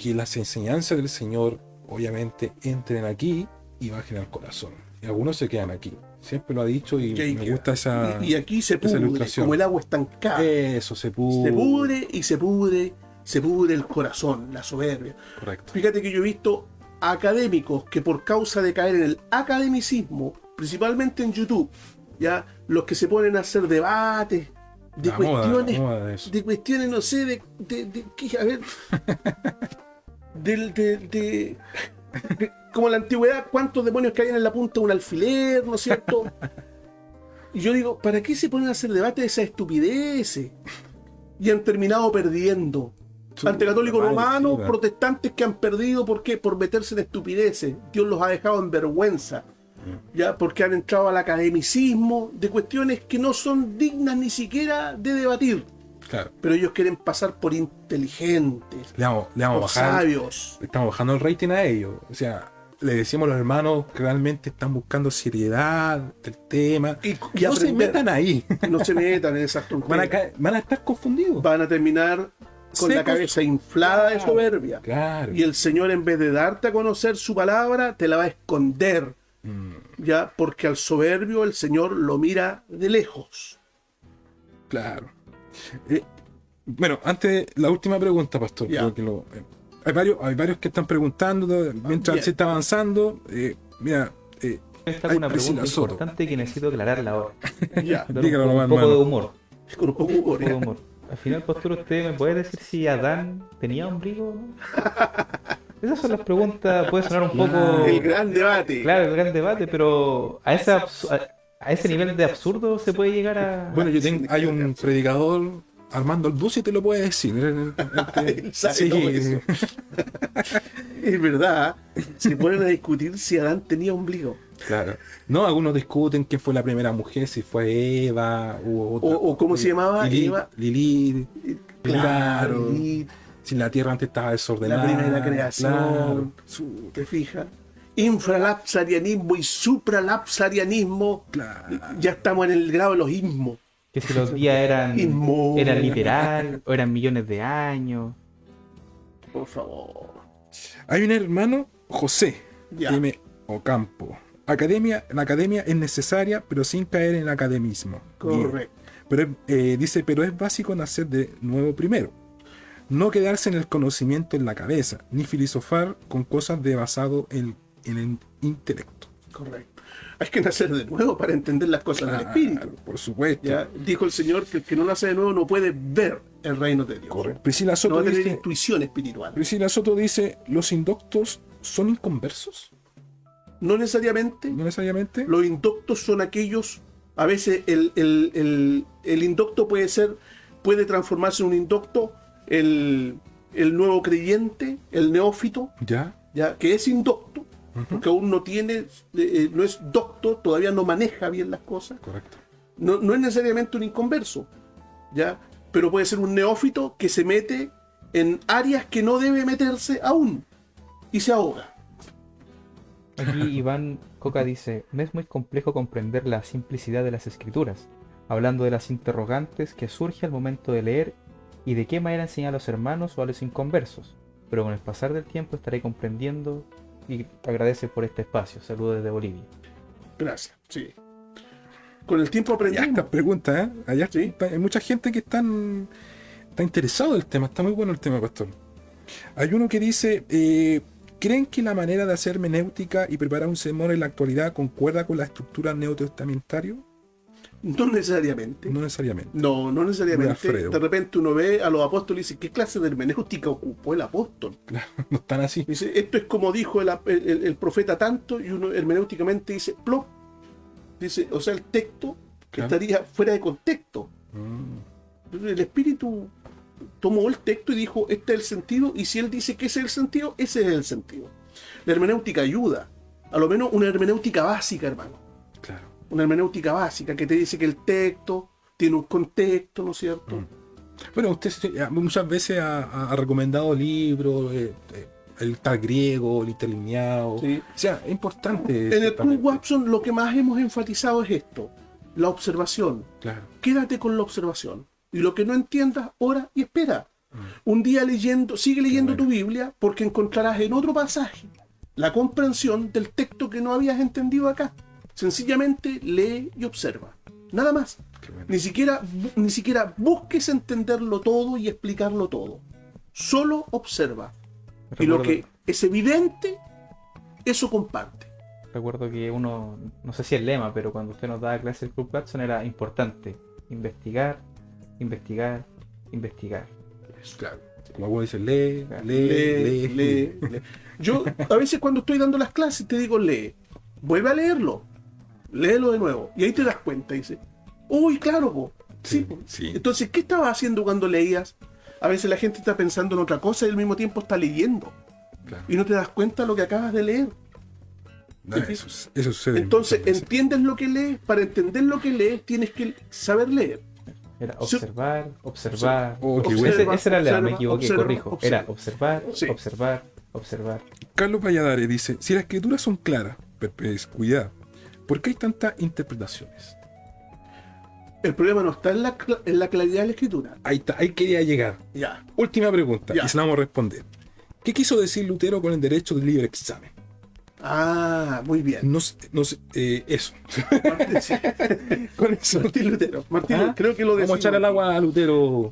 B: las enseñanzas del Señor obviamente entren aquí y bajen al corazón. Y algunos se quedan aquí. Siempre lo ha dicho y me gusta esa
C: y aquí se
B: esa
C: pudre,
B: ilustración.
C: como el agua estancada.
B: Eso, se pudre.
C: Se pudre y se pudre el corazón, la soberbia.
B: Correcto.
C: Fíjate que yo he visto académicos que por causa de caer en el academicismo, principalmente en YouTube, ya los que se ponen a hacer debates de cuestiones, de cuestiones, no sé, de qué, a ver, de como la antigüedad, cuántos demonios caían en la punta de un alfiler, ¿no es cierto? Y yo digo, ¿para qué se ponen a hacer debates de esas estupideces? Y han terminado perdiendo. Ante católicos romanos, protestantes que han perdido, ¿por qué? Por meterse en estupideces. Dios los ha dejado en vergüenza, ya, porque han entrado al academicismo de cuestiones que no son dignas ni siquiera de debatir.
B: Claro.
C: Pero ellos quieren pasar por inteligentes,
B: Le vamos a
C: por
B: bajar.
C: sabios.
B: Estamos bajando el rating a ellos. O sea, le decimos a los hermanos que realmente están buscando seriedad del tema.
C: Y
B: no se metan ahí.
C: No se metan en esas tonterías.
B: Van a estar confundidos.
C: Van a terminar con la cabeza inflada de soberbia.
B: Claro.
C: Y el Señor, en vez de darte a conocer su palabra, te la va a esconder. Ya, porque al soberbio el Señor lo mira de lejos.
B: Claro. Bueno, antes, la última pregunta, pastor.
C: Ya.
B: Creo que hay varios que están preguntando mientras
C: Bien.
B: se está avanzando. Mira,
D: Esta es
B: Ay,
D: una
B: Priscila
D: pregunta
B: Soto.
D: importante que necesito aclararla ahora.
C: Ya,
D: Dar
B: Dígalo
D: un
B: nomás,
D: poco
B: hermano.
D: de humor.
C: con un poco de humor,
D: Un poco de
C: ya.
D: humor. Al final, pastor, ¿usted me puede decir si Adán tenía ombligo o no? Esas son las preguntas, puede sonar un poco...
C: El gran debate.
D: Claro, el gran debate, pero a ese nivel de absurdo se puede llegar a...
B: bueno, hay un predicador, Armando Alducci, te lo puede decir.
C: Él sabe
B: Sí.
C: todo eso. Es verdad, se ponen a discutir si Adán tenía ombligo.
B: Claro. No, algunos discuten quién fue la primera mujer, si fue Eva u otra.
C: O cómo se llamaba, Eva.
B: Lilith. Claro.
C: Y
B: Si la tierra antes estaba
C: la
B: desordenada.
C: primera creación,
B: Claro.
C: ¿te fijas? Infralapsarianismo y supralapsarianismo.
B: Claro.
C: Ya estamos en el grado de los ismos.
D: Que si los días eran
C: Inmóvil.
D: literal o eran millones de años.
C: Por favor.
B: Hay un hermano, José
C: Ya.
B: M. Ocampo. La academia es necesaria, pero sin caer en el academismo.
C: Correcto.
B: Pero dice, pero es básico nacer de nuevo primero. No quedarse en el conocimiento en la cabeza, ni filosofar con cosas de basado en el intelecto.
C: Correcto. Hay que nacer de nuevo para entender las cosas del espíritu.
B: Por supuesto.
C: ¿Ya? Dijo el Señor que el que no nace de nuevo no puede ver el reino de Dios.
B: Correcto. Priscila
C: No
B: Soto,
C: va a tener
B: dice,
C: intuición espiritual.
B: Priscila Soto dice, ¿los indoctos son inconversos?
C: No necesariamente.
B: No necesariamente.
C: Los indoctos son aquellos. A veces el indocto puede transformarse en un indocto, el nuevo creyente, el neófito,
B: Ya.
C: que es indocto,
B: Ujú.
C: porque aún no tiene, no es docto, todavía no maneja bien las cosas.
B: Correcto.
C: No es necesariamente un inconverso, ¿ya? Pero puede ser un neófito que se mete en áreas que no debe meterse aún y se ahoga.
D: Aquí Iván Coca dice, me es muy complejo comprender la simplicidad de las escrituras, hablando de las interrogantes que surge al momento de leer y de qué manera enseñar a los hermanos o a los inconversos, pero con el pasar del tiempo estaré comprendiendo y agradece por este espacio. Saludos desde Bolivia.
C: Gracias, sí. Con el tiempo
B: Ya
C: aprendemos.
B: estas preguntas, ¿eh? Allá
C: Sí.
B: hay mucha gente que está interesado en el tema, está muy bueno el tema, pastor. Hay uno que dice, ¿creen que la manera de hacer hermenéutica y preparar un sermón en la actualidad concuerda con la estructura neotestamentaria?
C: No necesariamente.
B: No necesariamente.
C: No
B: Muy
C: necesariamente.
B: Alfredo.
C: De repente uno ve a los apóstoles y dice, ¿qué clase de hermenéutica ocupó el apóstol?
B: No están así.
C: Dice, esto es como dijo el profeta tanto, y uno hermenéuticamente dice, plop. Dice, o sea, el texto
B: Claro.
C: estaría fuera de contexto. El Espíritu tomó el texto y dijo, este es el sentido, y si él dice que ese es el sentido, ese es el sentido. La hermenéutica ayuda, a lo menos una hermenéutica básica, hermano.
B: Claro.
C: Una hermenéutica básica que te dice que el texto tiene un contexto, ¿no es cierto?
B: Bueno, usted muchas veces ha recomendado libros, el tal griego, el interlineado.
C: Sí.
B: O sea, es importante.
C: En el Club
B: ciertamente.
C: Watson lo que más hemos enfatizado es esto, la observación.
B: Claro.
C: Quédate con la observación. Y lo que no entiendas, ora y espera. Un día sigue leyendo
B: bueno.
C: tu Biblia, porque encontrarás en otro pasaje la comprensión del texto que no habías entendido acá. Sencillamente lee y observa. Nada más.
B: Qué bueno.
C: Ni siquiera busques entenderlo todo y explicarlo todo. Solo observa. Y lo que es evidente, eso comparte.
D: Recuerdo que uno, no sé si es lema, pero cuando usted nos daba clase del Club Watson era importante investigar, investigar, investigar.
B: Claro. Como alguno dice, lee,
D: Claro.
C: Lee. Yo a veces cuando estoy dando las clases te digo lee. Vuelve a leerlo. Léelo de nuevo. Y ahí te das cuenta. Y dices, uy, claro, po. Sí, po.
B: Sí.
C: Entonces, ¿qué estabas haciendo cuando leías? A veces la gente está pensando en otra cosa y al mismo tiempo está leyendo.
B: Claro.
C: Y no te das cuenta de lo que acabas de leer.
B: No, eso sucede.
C: Entonces,
B: muchas veces.
C: entiendes lo que lees. Para entender lo que lees, tienes que saber leer.
D: Era observar, observar.
B: Oh, qué
C: Observa,
B: bueno.
D: Ese era el lema, me
C: observa,
D: equivoqué,
C: observa,
D: corrijo.
C: observa.
D: Era observar,
C: Sí.
D: observar, observar.
B: Carlos Valladares dice, si las escrituras son claras, cuidado, ¿por qué hay tantas interpretaciones?
C: El problema no está en la claridad de la escritura.
B: Ahí está, ahí quería llegar.
C: Ya.
B: Última pregunta,
C: Ya.
B: y se la vamos a responder. ¿Qué quiso decir Lutero con el derecho del libre examen?
C: Ah, muy bien.
B: No sé, eso.
C: Martín, sí.
B: Con eso.
C: Martín Lutero. Martín,
B: Ah,
C: creo que lo
B: Vamos a
C: decimos
B: echar al
C: aquí.
B: agua a Lutero,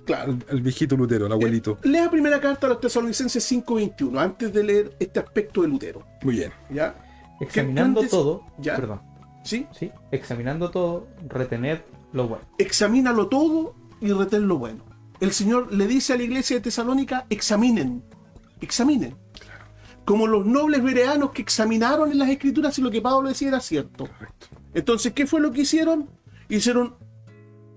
C: Claro.
B: al viejito Lutero, al abuelito.
C: Lea primera carta a los Tesalonicenses 5:21, antes de leer este aspecto de Lutero.
B: Muy bien.
C: ¿Ya?
D: Examinando
C: antes-
D: todo,
C: ya.
D: perdón,
C: ¿Sí?
D: ¿sí? Examinando todo, retener lo bueno.
C: Examínalo todo y retén lo bueno. El Señor le dice a la iglesia de Tesalónica, examinen. Examinen. Como los nobles bereanos que examinaron en las escrituras si lo que Pablo decía era cierto.
B: Correcto.
C: Entonces, ¿qué fue lo que hicieron? Hicieron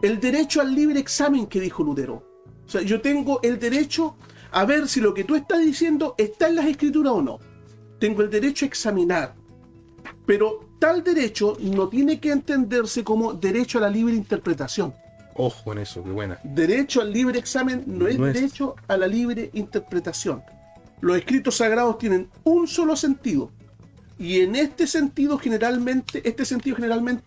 C: el derecho al libre examen que dijo Lutero. O sea, yo tengo el derecho a ver si lo que tú estás diciendo está en las escrituras o no. Tengo el derecho a examinar. Pero tal derecho no tiene que entenderse como derecho a la libre interpretación.
B: Ojo en eso, qué buena.
C: Derecho al libre examen no es
B: No es-
C: derecho a la libre interpretación. Los escritos sagrados tienen un solo sentido. Y en este sentido generalmente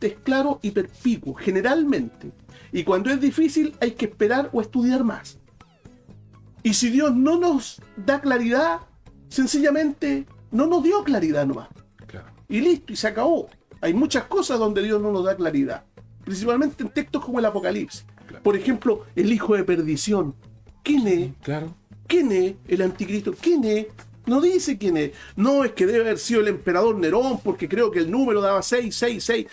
C: es claro y perspicuo, generalmente. Y cuando es difícil hay que esperar o estudiar más. Y si Dios no nos da claridad, sencillamente no nos dio claridad nomás.
B: Claro.
C: Y listo, y se acabó. Hay muchas cosas donde Dios no nos da claridad. principalmente en textos como el Apocalipsis.
B: Claro.
C: Por ejemplo, el hijo de perdición. ¿Quién es?
B: Claro.
C: ¿Quién es el anticristo? ¿Quién es? No dice quién es. No, es que debe haber sido el emperador Nerón, porque creo que el número daba 666.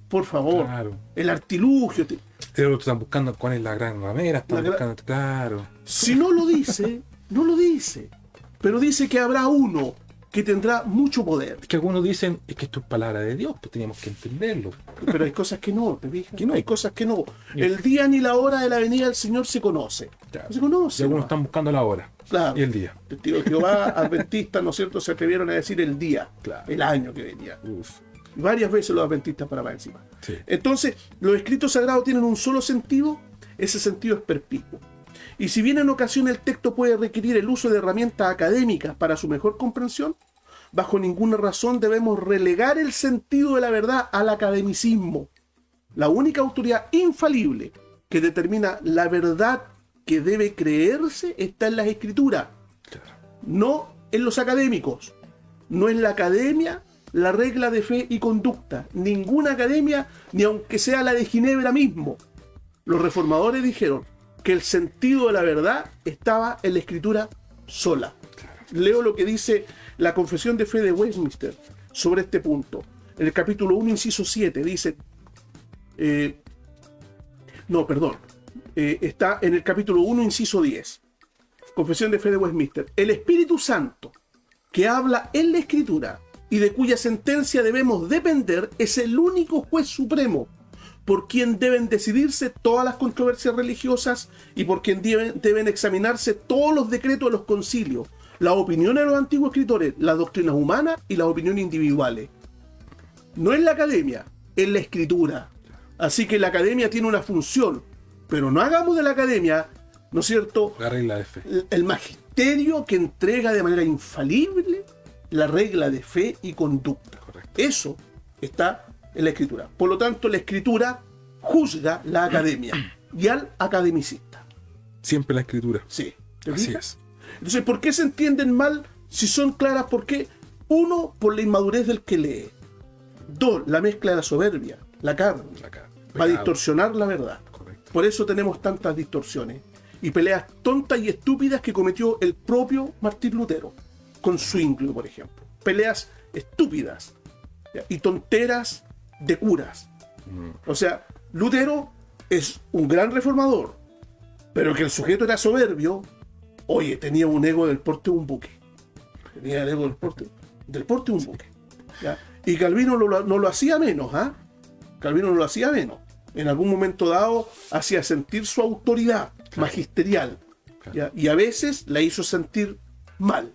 C: Por favor,
B: Claro.
C: el artilugio.
B: Pero están buscando cuál es la gran ramera, están
C: La
B: buscando, claro.
C: Si no lo dice, no lo dice. Pero dice que habrá uno que tendrá mucho poder.
B: Es que algunos dicen, es que esto es palabra de Dios, pues teníamos que entenderlo.
C: Pero hay cosas que no, ¿te fijas?
B: Que no.
C: Hay cosas que no. El día ni la hora de la venida del Señor se conoce.
B: Claro.
C: Se conoce.
B: Y algunos
C: ¿no?
B: están buscando la hora
C: Claro.
B: y el día.
C: Testigos de Jehová, adventistas, ¿no es cierto? Se atrevieron a decir el día,
B: Claro.
C: el año que venía.
B: Uf.
C: Varias veces los adventistas para más encima.
B: Sí.
C: Entonces, los escritos sagrados tienen un solo sentido, ese sentido es perpetuo. Y si bien en ocasiones el texto puede requerir el uso de herramientas académicas para su mejor comprensión, bajo ninguna razón debemos relegar el sentido de la verdad al academicismo. La única autoridad infalible que determina la verdad que debe creerse está en las escrituras,
B: Claro.
C: no en los académicos. No en la academia la regla de fe y conducta. Ninguna academia, ni aunque sea la de Ginebra mismo. Los reformadores dijeron que el sentido de la verdad estaba en la escritura sola. Leo lo que dice la Confesión de Fe de Westminster sobre este punto. En el capítulo 1, inciso 7, dice... está en el capítulo 1, inciso 10. Confesión de Fe de Westminster. El Espíritu Santo, que habla en la Escritura y de cuya sentencia debemos depender, es el único juez supremo, por quien deben decidirse todas las controversias religiosas y por quien deben examinarse todos los decretos de los concilios, las opiniones de los antiguos escritores, las doctrinas humanas y las opiniones individuales. No en la academia, en la Escritura. Así que la academia tiene una función, pero no hagamos de la academia, ¿no es cierto?,
B: La regla de fe.
C: el magisterio que entrega de manera infalible la regla de fe y conducta.
B: Correcto.
C: Eso está en la Escritura. Por lo tanto, la Escritura juzga la academia y al academicista.
B: Siempre la escritura.
C: Sí. ¿Te
B: Así
C: fijas?
B: es.
C: Entonces, ¿por qué se entienden mal si son claras? ¿Por qué? Uno, por la inmadurez del que lee. Dos, la mezcla de la soberbia, la carne,
B: Acá.
C: va a distorsionar la verdad.
B: Correcto.
C: Por eso tenemos tantas distorsiones y peleas tontas y estúpidas que cometió el propio Martín Lutero con Zwinglio, por ejemplo. Peleas estúpidas, ¿ya?, y tonteras de curas. O sea, Lutero es un gran reformador, pero que el sujeto era soberbio. Oye, tenía un ego del porte de un buque. Tenía el ego del porte de un buque. ¿Ya? Y Calvino no lo hacía menos, ¿ah? Calvino no lo hacía menos. En algún momento dado hacía sentir su autoridad magisterial.
B: Claro.
C: ¿Ya? Y a veces la hizo sentir mal.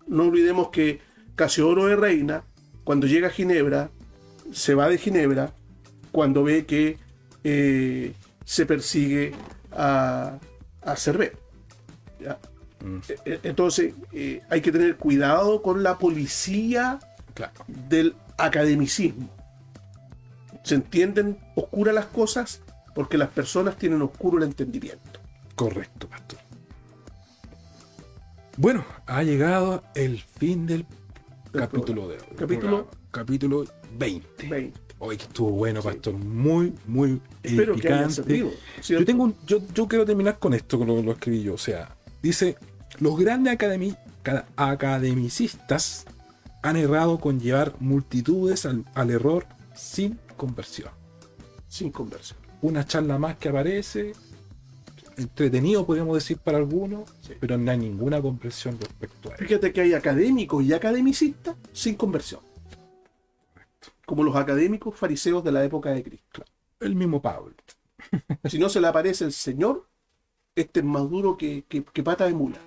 C: No olvidemos que Casiodoro de Reina, cuando llega a Ginebra, se va de Ginebra cuando ve que se persigue a Servet. ¿Ya? Entonces hay que tener cuidado con la policía
B: Claro.
C: del academicismo. ¿Se entienden oscuras las cosas? Porque las personas tienen oscuro el entendimiento.
B: Correcto, pastor. Bueno, ha llegado el fin del capítulo de hoy. Capítulo 20.
C: 20.
B: Hoy que estuvo bueno, pastor. Muy, muy
C: Espero que haya
B: edificante.
C: servido, ¿cierto?
B: Yo tengo yo quiero terminar con esto, que lo escribí yo. O sea, dice, los grandes academicistas han errado con llevar multitudes al error sin conversión.
C: Sin conversión.
B: Una charla más que aparece, entretenido podríamos decir para algunos,
C: Sí.
B: pero no hay ninguna comprensión respecto a ello.
C: Fíjate que hay académicos y academicistas sin conversión. Como los académicos fariseos de la época de Cristo.
B: El mismo Pablo.
C: Si no se le aparece el Señor, este es más duro que pata de mula.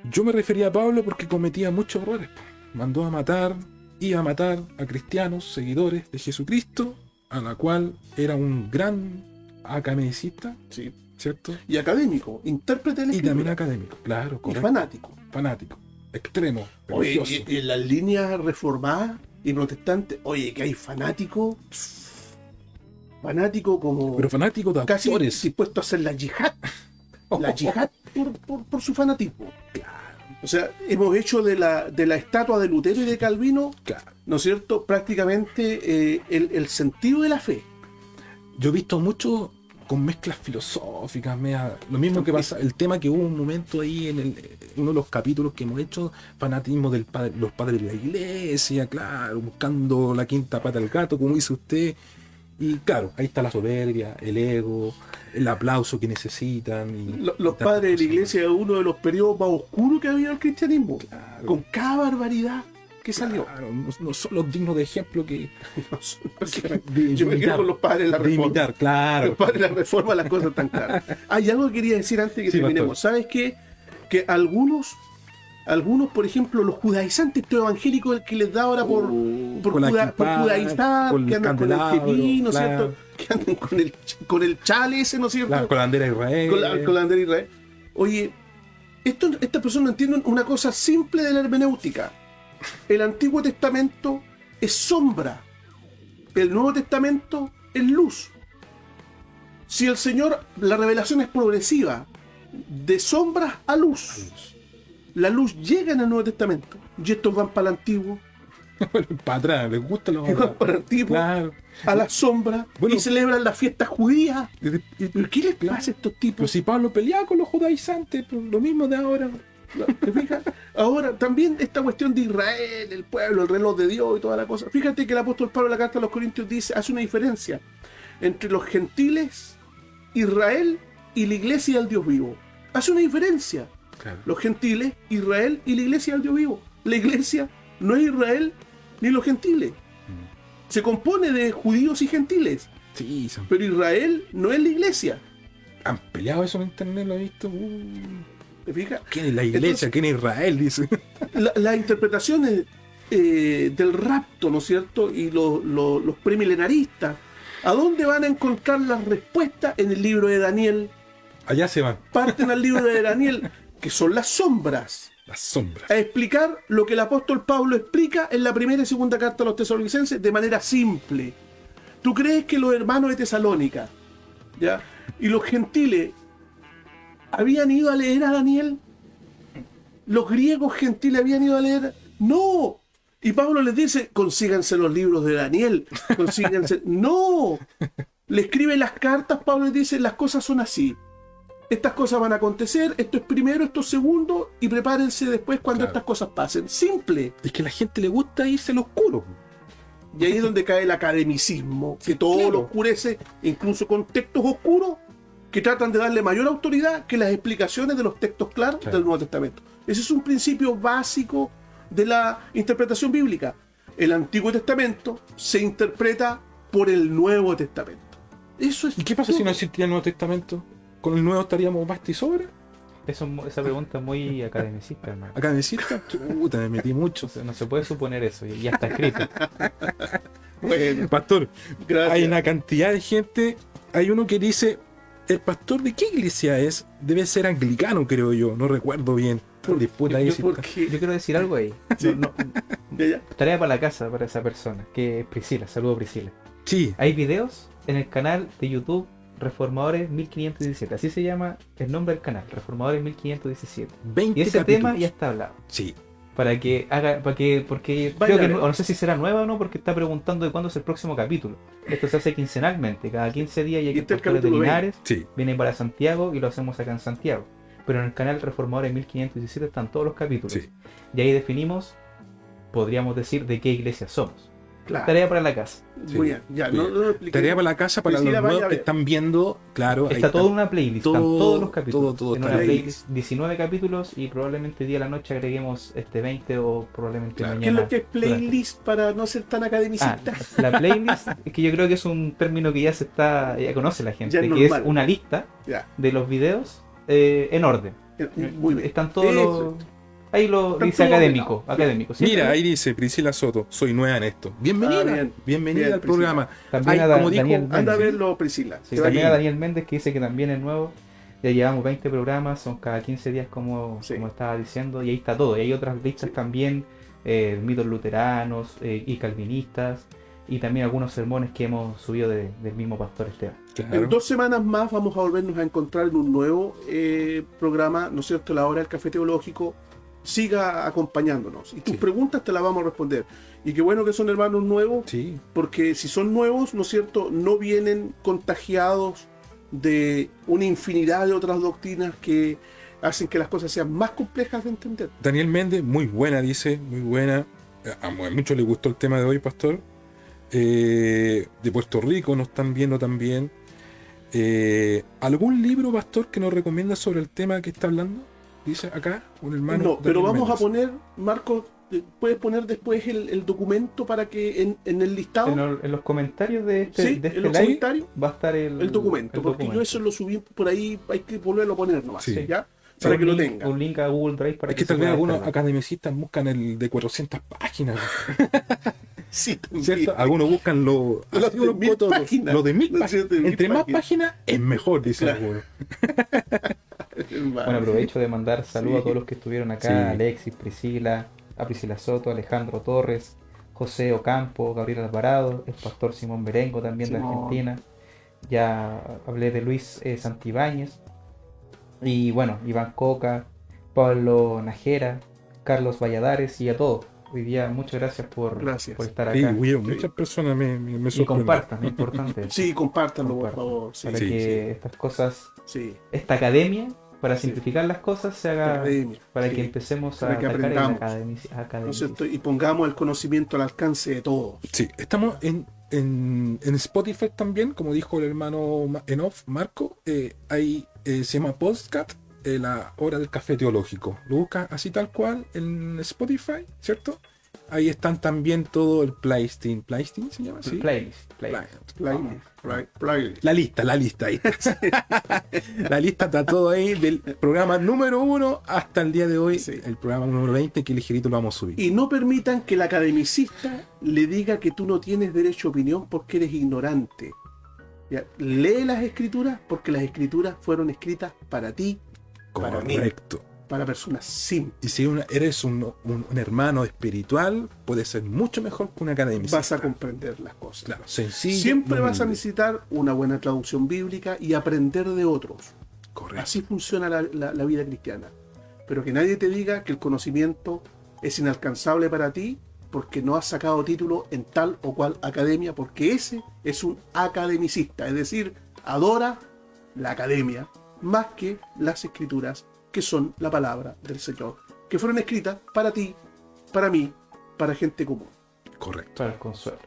B: Yo me refería a Pablo porque cometía muchos errores. Mandó a matar, iba a matar a cristianos, seguidores de Jesucristo, a la cual era un gran academicista,
C: Sí.
B: ¿cierto?
C: Y académico, intérprete de la
B: Y también
C: Escritura.
B: académico, claro,
C: Y
B: correcto.
C: fanático.
B: Fanático, extremo,
C: Oye,
B: religioso.
C: y en las líneas reformadas y protestantes, oye, que hay fanático como
B: Pero fanático de
C: casi
B: actores.
C: dispuesto a hacer la yihad por su fanatismo. O sea, hemos hecho de la estatua de Lutero y de Calvino,
B: Claro,
C: ¿no es cierto?, prácticamente el sentido de la fe.
B: yo he visto mucho con mezclas filosóficas, lo mismo que pasa, el tema que hubo un momento ahí en uno de los capítulos que hemos hecho, fanatismo los padres de la iglesia, claro, buscando la quinta pata del gato, como dice usted, y claro, ahí está la soberbia, el ego, el aplauso que necesitan.
C: Los padres de la iglesia es uno de los periodos más oscuros que ha habido en el cristianismo,
B: Claro.
C: con cada barbaridad que salió.
B: Claro, no son los dignos de ejemplo que
C: Yo me quedo con los padres de la
B: de
C: reforma.
B: imitar, claro.
C: Los padres de la reforma, las cosas están claras. Hay algo que quería decir antes de que
B: Sí,
C: terminemos. ¿Sabes qué? Que algunos, por ejemplo, los judaizantes, estos evangélicos, el que les da ahora por
B: con la
C: por
B: equipá,
C: judaizar,
B: con el
C: que andan con el
B: candelabro,
C: kipí, ¿no es
B: claro.
C: cierto? Que andan con el chale ese, ¿no es cierto?
B: Con la bandera de Israel.
C: Con la bandera de Israel. Oye, estas personas no entienden una cosa simple de la hermenéutica. El Antiguo Testamento es sombra. El Nuevo Testamento es luz. Si el Señor, la revelación es progresiva, de sombras a luz. La luz llega en el Nuevo Testamento. Y estos van para el Antiguo,
B: Para atrás, les gusta los
C: y van para el Antiguo,
B: Claro.
C: a la sombra,
B: Bueno.
C: y celebran las fiestas judías. ¿Pero qué les pasa a estos
B: Pero
C: tipos?
B: si Pablo peleaba con los judaizantes, pues, lo mismo de ahora.
C: ¿Te fijas? Ahora, también esta cuestión de Israel, el pueblo, el reloj de Dios y toda la cosa. Fíjate que el apóstol Pablo en la carta a los Corintios hace una diferencia entre los gentiles, Israel y la iglesia del Dios vivo. Hace una diferencia.
B: Claro.
C: Los gentiles, Israel y la iglesia del Dios vivo. La iglesia no es Israel ni los gentiles. Se compone de judíos y gentiles.
B: Sí,
C: Pero Israel no es la iglesia.
B: han peleado eso en internet, lo he visto.
C: ¿Te fijas?
B: ¿Quién es la iglesia?
C: Entonces-
B: ¿Quién es Israel? Dice.
C: Las interpretaciones del rapto, ¿no es cierto? Y los premilenaristas, ¿a dónde van a encontrar las respuestas? En el libro de Daniel.
B: Allá se van
C: Parten al libro de Daniel, que son las sombras,
B: las sombras.
C: a explicar lo que el apóstol Pablo explica en la primera y segunda carta a los tesalonicenses de manera simple. ¿Tú crees que los hermanos de Tesalónica, ¿ya? Y los gentiles habían ido a leer a Daniel? ¿Los griegos gentiles habían ido a leer? ¡No! Y Pablo les dice, consíganse los libros de Daniel, consíganse... ¡No! Le escribe las cartas, Pablo les dice, las cosas son así. Estas cosas van a acontecer, esto es primero, esto es segundo, y prepárense después cuando
B: Claro.
C: estas cosas pasen. Simple.
B: Es que a la gente le gusta irse al oscuro.
C: Y ahí es donde cae el academicismo, que todo
B: claro.
C: lo oscurece, incluso con textos oscuros, que tratan de darle mayor autoridad que las explicaciones de los textos claros
B: Claro.
C: del Nuevo Testamento. Ese es un principio básico de la interpretación bíblica. El Antiguo Testamento se interpreta por el Nuevo Testamento. Eso es.
B: ¿Y qué pasa si no existía el Nuevo Testamento? ¿Con el Nuevo estaríamos basta y sobra?
D: Esa pregunta es muy academicista, hermano.
B: ¿Acá decirte? Puta, me metí mucho.
D: No se puede suponer eso, y ya está escrito.
C: Bueno,
B: Pastor,
C: gracias.
B: hay una cantidad de gente. Hay uno que dice, ¿el pastor de qué iglesia es? Debe ser anglicano, creo yo. No recuerdo bien. Después ahí sí está.
C: Porque
D: Yo quiero decir algo ahí.
C: Sí. Ya.
D: Tarea para la casa para esa persona, que es Priscila. Saludo, Priscila.
B: Sí,
D: Hay videos en el canal de YouTube Reformadores 1517. Así se llama el nombre del canal, Reformadores 1517.
B: 20
D: Y ese
B: capítulos.
D: tema ya está hablado.
B: Sí.
D: Para que haga, porque
C: Vaya
D: creo que
C: a ver.
D: no sé si será nueva o no, porque está preguntando de cuándo es el próximo capítulo. Esto se hace quincenalmente, cada 15 días y hay
C: Y este es el
D: pastores de
C: capítulo 20.
D: Linares,
B: Sí.
D: vienen para Santiago y lo hacemos acá en Santiago. Pero en el canal Reformadores 1517 están todos los capítulos.
B: Sí.
D: Y ahí definimos, podríamos decir, de qué iglesia somos.
C: Claro.
D: Tarea para la casa.
C: Muy bien. Ya, no lo expliqué.
B: Tarea para la casa para
C: Priscila,
B: los
C: vaya
B: nuevos
C: a
B: que
C: ver.
B: están viendo. Claro, ahí
D: Está todo en una playlist, están
B: Todo-
D: todos los capítulos.
B: todo
D: en
B: está
D: una
C: ahí.
D: playlist, 19 capítulos y probablemente día a la noche agreguemos 20 o probablemente
B: Claro.
C: ¿Qué es
D: mañana.
C: lo que es playlist para no ser tan academicista?
D: La playlist, es que yo creo que es un término que ya conoce la gente,
C: Ya es
D: que es
C: normal.
D: una lista
C: Ya.
D: de los videos en orden.
C: Muy bien.
D: Están todos
C: Eso.
D: los... Ahí lo
C: Están
D: dice
C: todos
D: académico,
C: ordenados.
D: académico. ¿sí?
B: Mira, ahí dice Priscila Soto, soy nueva en esto. Bienvenida,
C: Ah, bien.
B: bienvenida
C: Bien,
B: al
C: Priscila.
B: programa.
D: También
B: Ay,
D: a
B: como dijo,
D: Daniel
C: Anda a
D: Méndez.
C: verlo, Priscila.
D: Sí,
C: Te va a
D: también
C: ir.
D: a Daniel Méndez, que dice que también es nuevo. Ya llevamos 20 programas, son cada 15 días como
C: Sí.
D: estaba diciendo, y ahí está todo. Y hay otras listas
C: Sí.
D: también, mitos luteranos y calvinistas, y también algunos sermones que hemos subido del mismo Pastor Esteban.
B: Claro.
C: En 2 semanas más vamos a volvernos a encontrar en un nuevo programa, ¿no es cierto? La hora del café teológico. siga acompañándonos. Y tus
B: Sí.
C: preguntas te las vamos a responder. Y qué bueno que son hermanos nuevos,
B: Sí,
C: porque si son nuevos, ¿no es cierto?, no vienen contagiados de una infinidad de otras doctrinas que hacen que las cosas sean más complejas de entender.
B: Daniel Méndez, muy buena, dice, muy buena. A muchos les gustó el tema de hoy, pastor. De Puerto Rico nos están viendo también. ¿Algún libro, pastor, que nos recomienda sobre el tema que está hablando? Dice acá un hermano.
C: No, pero
B: Daniel
C: vamos a
B: Méndez.
C: poner, Marco, puedes poner después el documento para que en el listado,
D: En los comentarios de este,
C: sí,
D: de este
C: en los
D: live
C: comentarios,
D: va a estar
C: el documento, porque yo eso lo subí por ahí, hay que volverlo a poner nomás,
B: Sí.
C: ¿ya?
D: Sí,
C: Para
D: un
C: que lo
D: link-
C: tengan.
D: Un link a Google Drive para
B: Es que
D: se
B: tal vez
D: pueda
B: algunos
D: descargar.
B: academicistas buscan el de 400 páginas,
C: Sí, también.
B: ¿cierto? Algunos buscan
C: Los
B: así
C: de
B: unos
C: 1000
B: cotos,
C: páginas.
B: los de 1000
C: Los
B: páginas.
C: de 1000
B: Entre más
C: páginas.
B: páginas es mejor, dice
C: Claro.
B: alguno.
D: Bueno, aprovecho de mandar saludos
C: Sí.
D: a todos los que estuvieron acá,
B: Sí.
D: Alexis, Priscila, a Priscila Soto, Alejandro Torres, José Ocampo, Gabriel Alvarado, el pastor Simón Berengo también de
C: Simón.
D: Argentina. Ya hablé de Luis Santibáñez. Y bueno, Iván Coca, Pablo Najera, Carlos Valladares y a todos. Hoy día muchas gracias por estar
B: Sí,
D: acá.
B: hubieron muchas personas me
D: Y
B: sorprendieron.
D: compartan, es importante.
C: Sí, compártanlo, por
D: Compartan,
C: favor. Sí,
D: para
B: sí,
D: que estas cosas,
C: sí.
D: esta academia, para
C: Sí.
D: simplificar las cosas, se haga
C: Academia,
D: para
C: sí.
D: que empecemos a
C: Para que
D: atacar el
C: aprendamos. ¿No es cierto? Y pongamos el conocimiento al alcance de todos.
B: Sí, estamos en Spotify también, como dijo el hermano en off, Marco. Ahí se llama Podcast, la hora del café teológico. Lo buscas así tal cual en Spotify, ¿cierto? Ahí están también todo el playlist. ¿Playlist se llama? Sí.
D: Playlist.
C: Playlist.
B: La lista ahí. La lista está todo ahí del programa número 1 hasta el día de hoy,
C: Sí.
B: el programa número 20, que ligerito lo vamos a subir.
C: Y no permitan que el academicista le diga que tú no tienes derecho a opinión porque eres ignorante. ¿Ya? Lee las escrituras porque las escrituras fueron escritas para ti, para mí,
B: Correcto.
C: para personas simples.
B: Y si eres un hermano espiritual, puede ser mucho mejor que un academicista.
C: Vas a comprender las cosas.
B: Claro, sencillo.
C: Siempre vas a
B: humilde.
C: necesitar una buena traducción bíblica y aprender de otros.
B: Correcto.
C: Así funciona la vida cristiana. Pero que nadie te diga que el conocimiento es inalcanzable para ti porque no has sacado título en tal o cual academia, porque ese es un academicista, es decir, adora la academia más que las escrituras, que son la palabra del Señor, que fueron escritas para ti, para mí, para gente común,
B: Correcto.
D: Para el consuelo.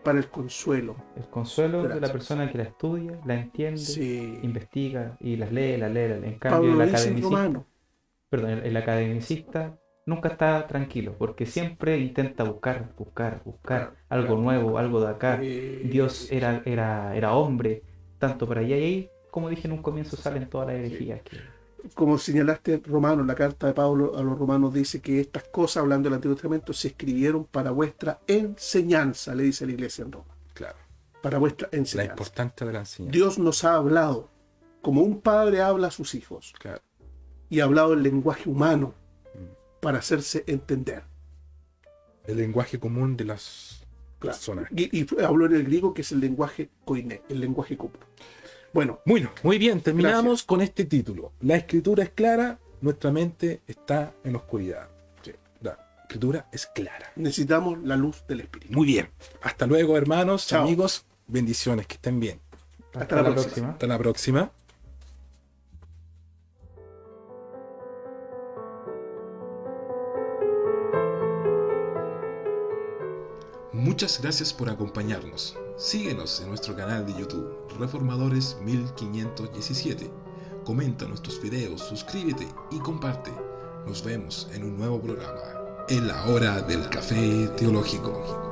C: para el consuelo.
D: El consuelo de la
C: Gracias.
D: persona que la estudia, la entiende,
C: Sí.
D: investiga y las lee. En cambio,
C: Pablo
D: el
C: lo dice en
D: academicista,
C: Romano.
D: perdón, el academicista nunca está tranquilo porque siempre intenta buscar algo nuevo, algo de acá. Dios era hombre, tanto para allá y ahí, como dije en un comienzo, salen todas las herejías.
C: Como señalaste, Romanos, la carta de Pablo a los romanos dice que estas cosas, hablando del Antiguo Testamento, se escribieron para vuestra enseñanza, le dice la iglesia en Roma.
B: Claro.
C: Para vuestra
B: La
C: enseñanza.
B: importancia de la enseñanza.
C: Dios nos ha hablado como un padre habla a sus hijos
B: Claro.
C: y ha hablado el lenguaje humano para hacerse entender.
B: El lenguaje común de las
C: Claro.
B: personas.
C: Y habló en el griego, que es el lenguaje koiné, el lenguaje común. Bueno,
B: Bueno, muy bien, terminamos
C: Gracias.
B: con este título. La escritura es clara, nuestra mente está en la oscuridad.
C: Sí.
B: La escritura es clara.
C: necesitamos la luz del Espíritu.
B: Muy bien. Hasta luego, hermanos,
C: Chao.
B: amigos. Bendiciones, que estén bien.
C: Hasta la próxima.
B: Hasta la próxima.
A: Muchas gracias por acompañarnos. Síguenos en nuestro canal de YouTube, Reformadores 1517. Comenta nuestros videos, suscríbete y comparte. Nos vemos en un nuevo programa, en la hora del café teológico.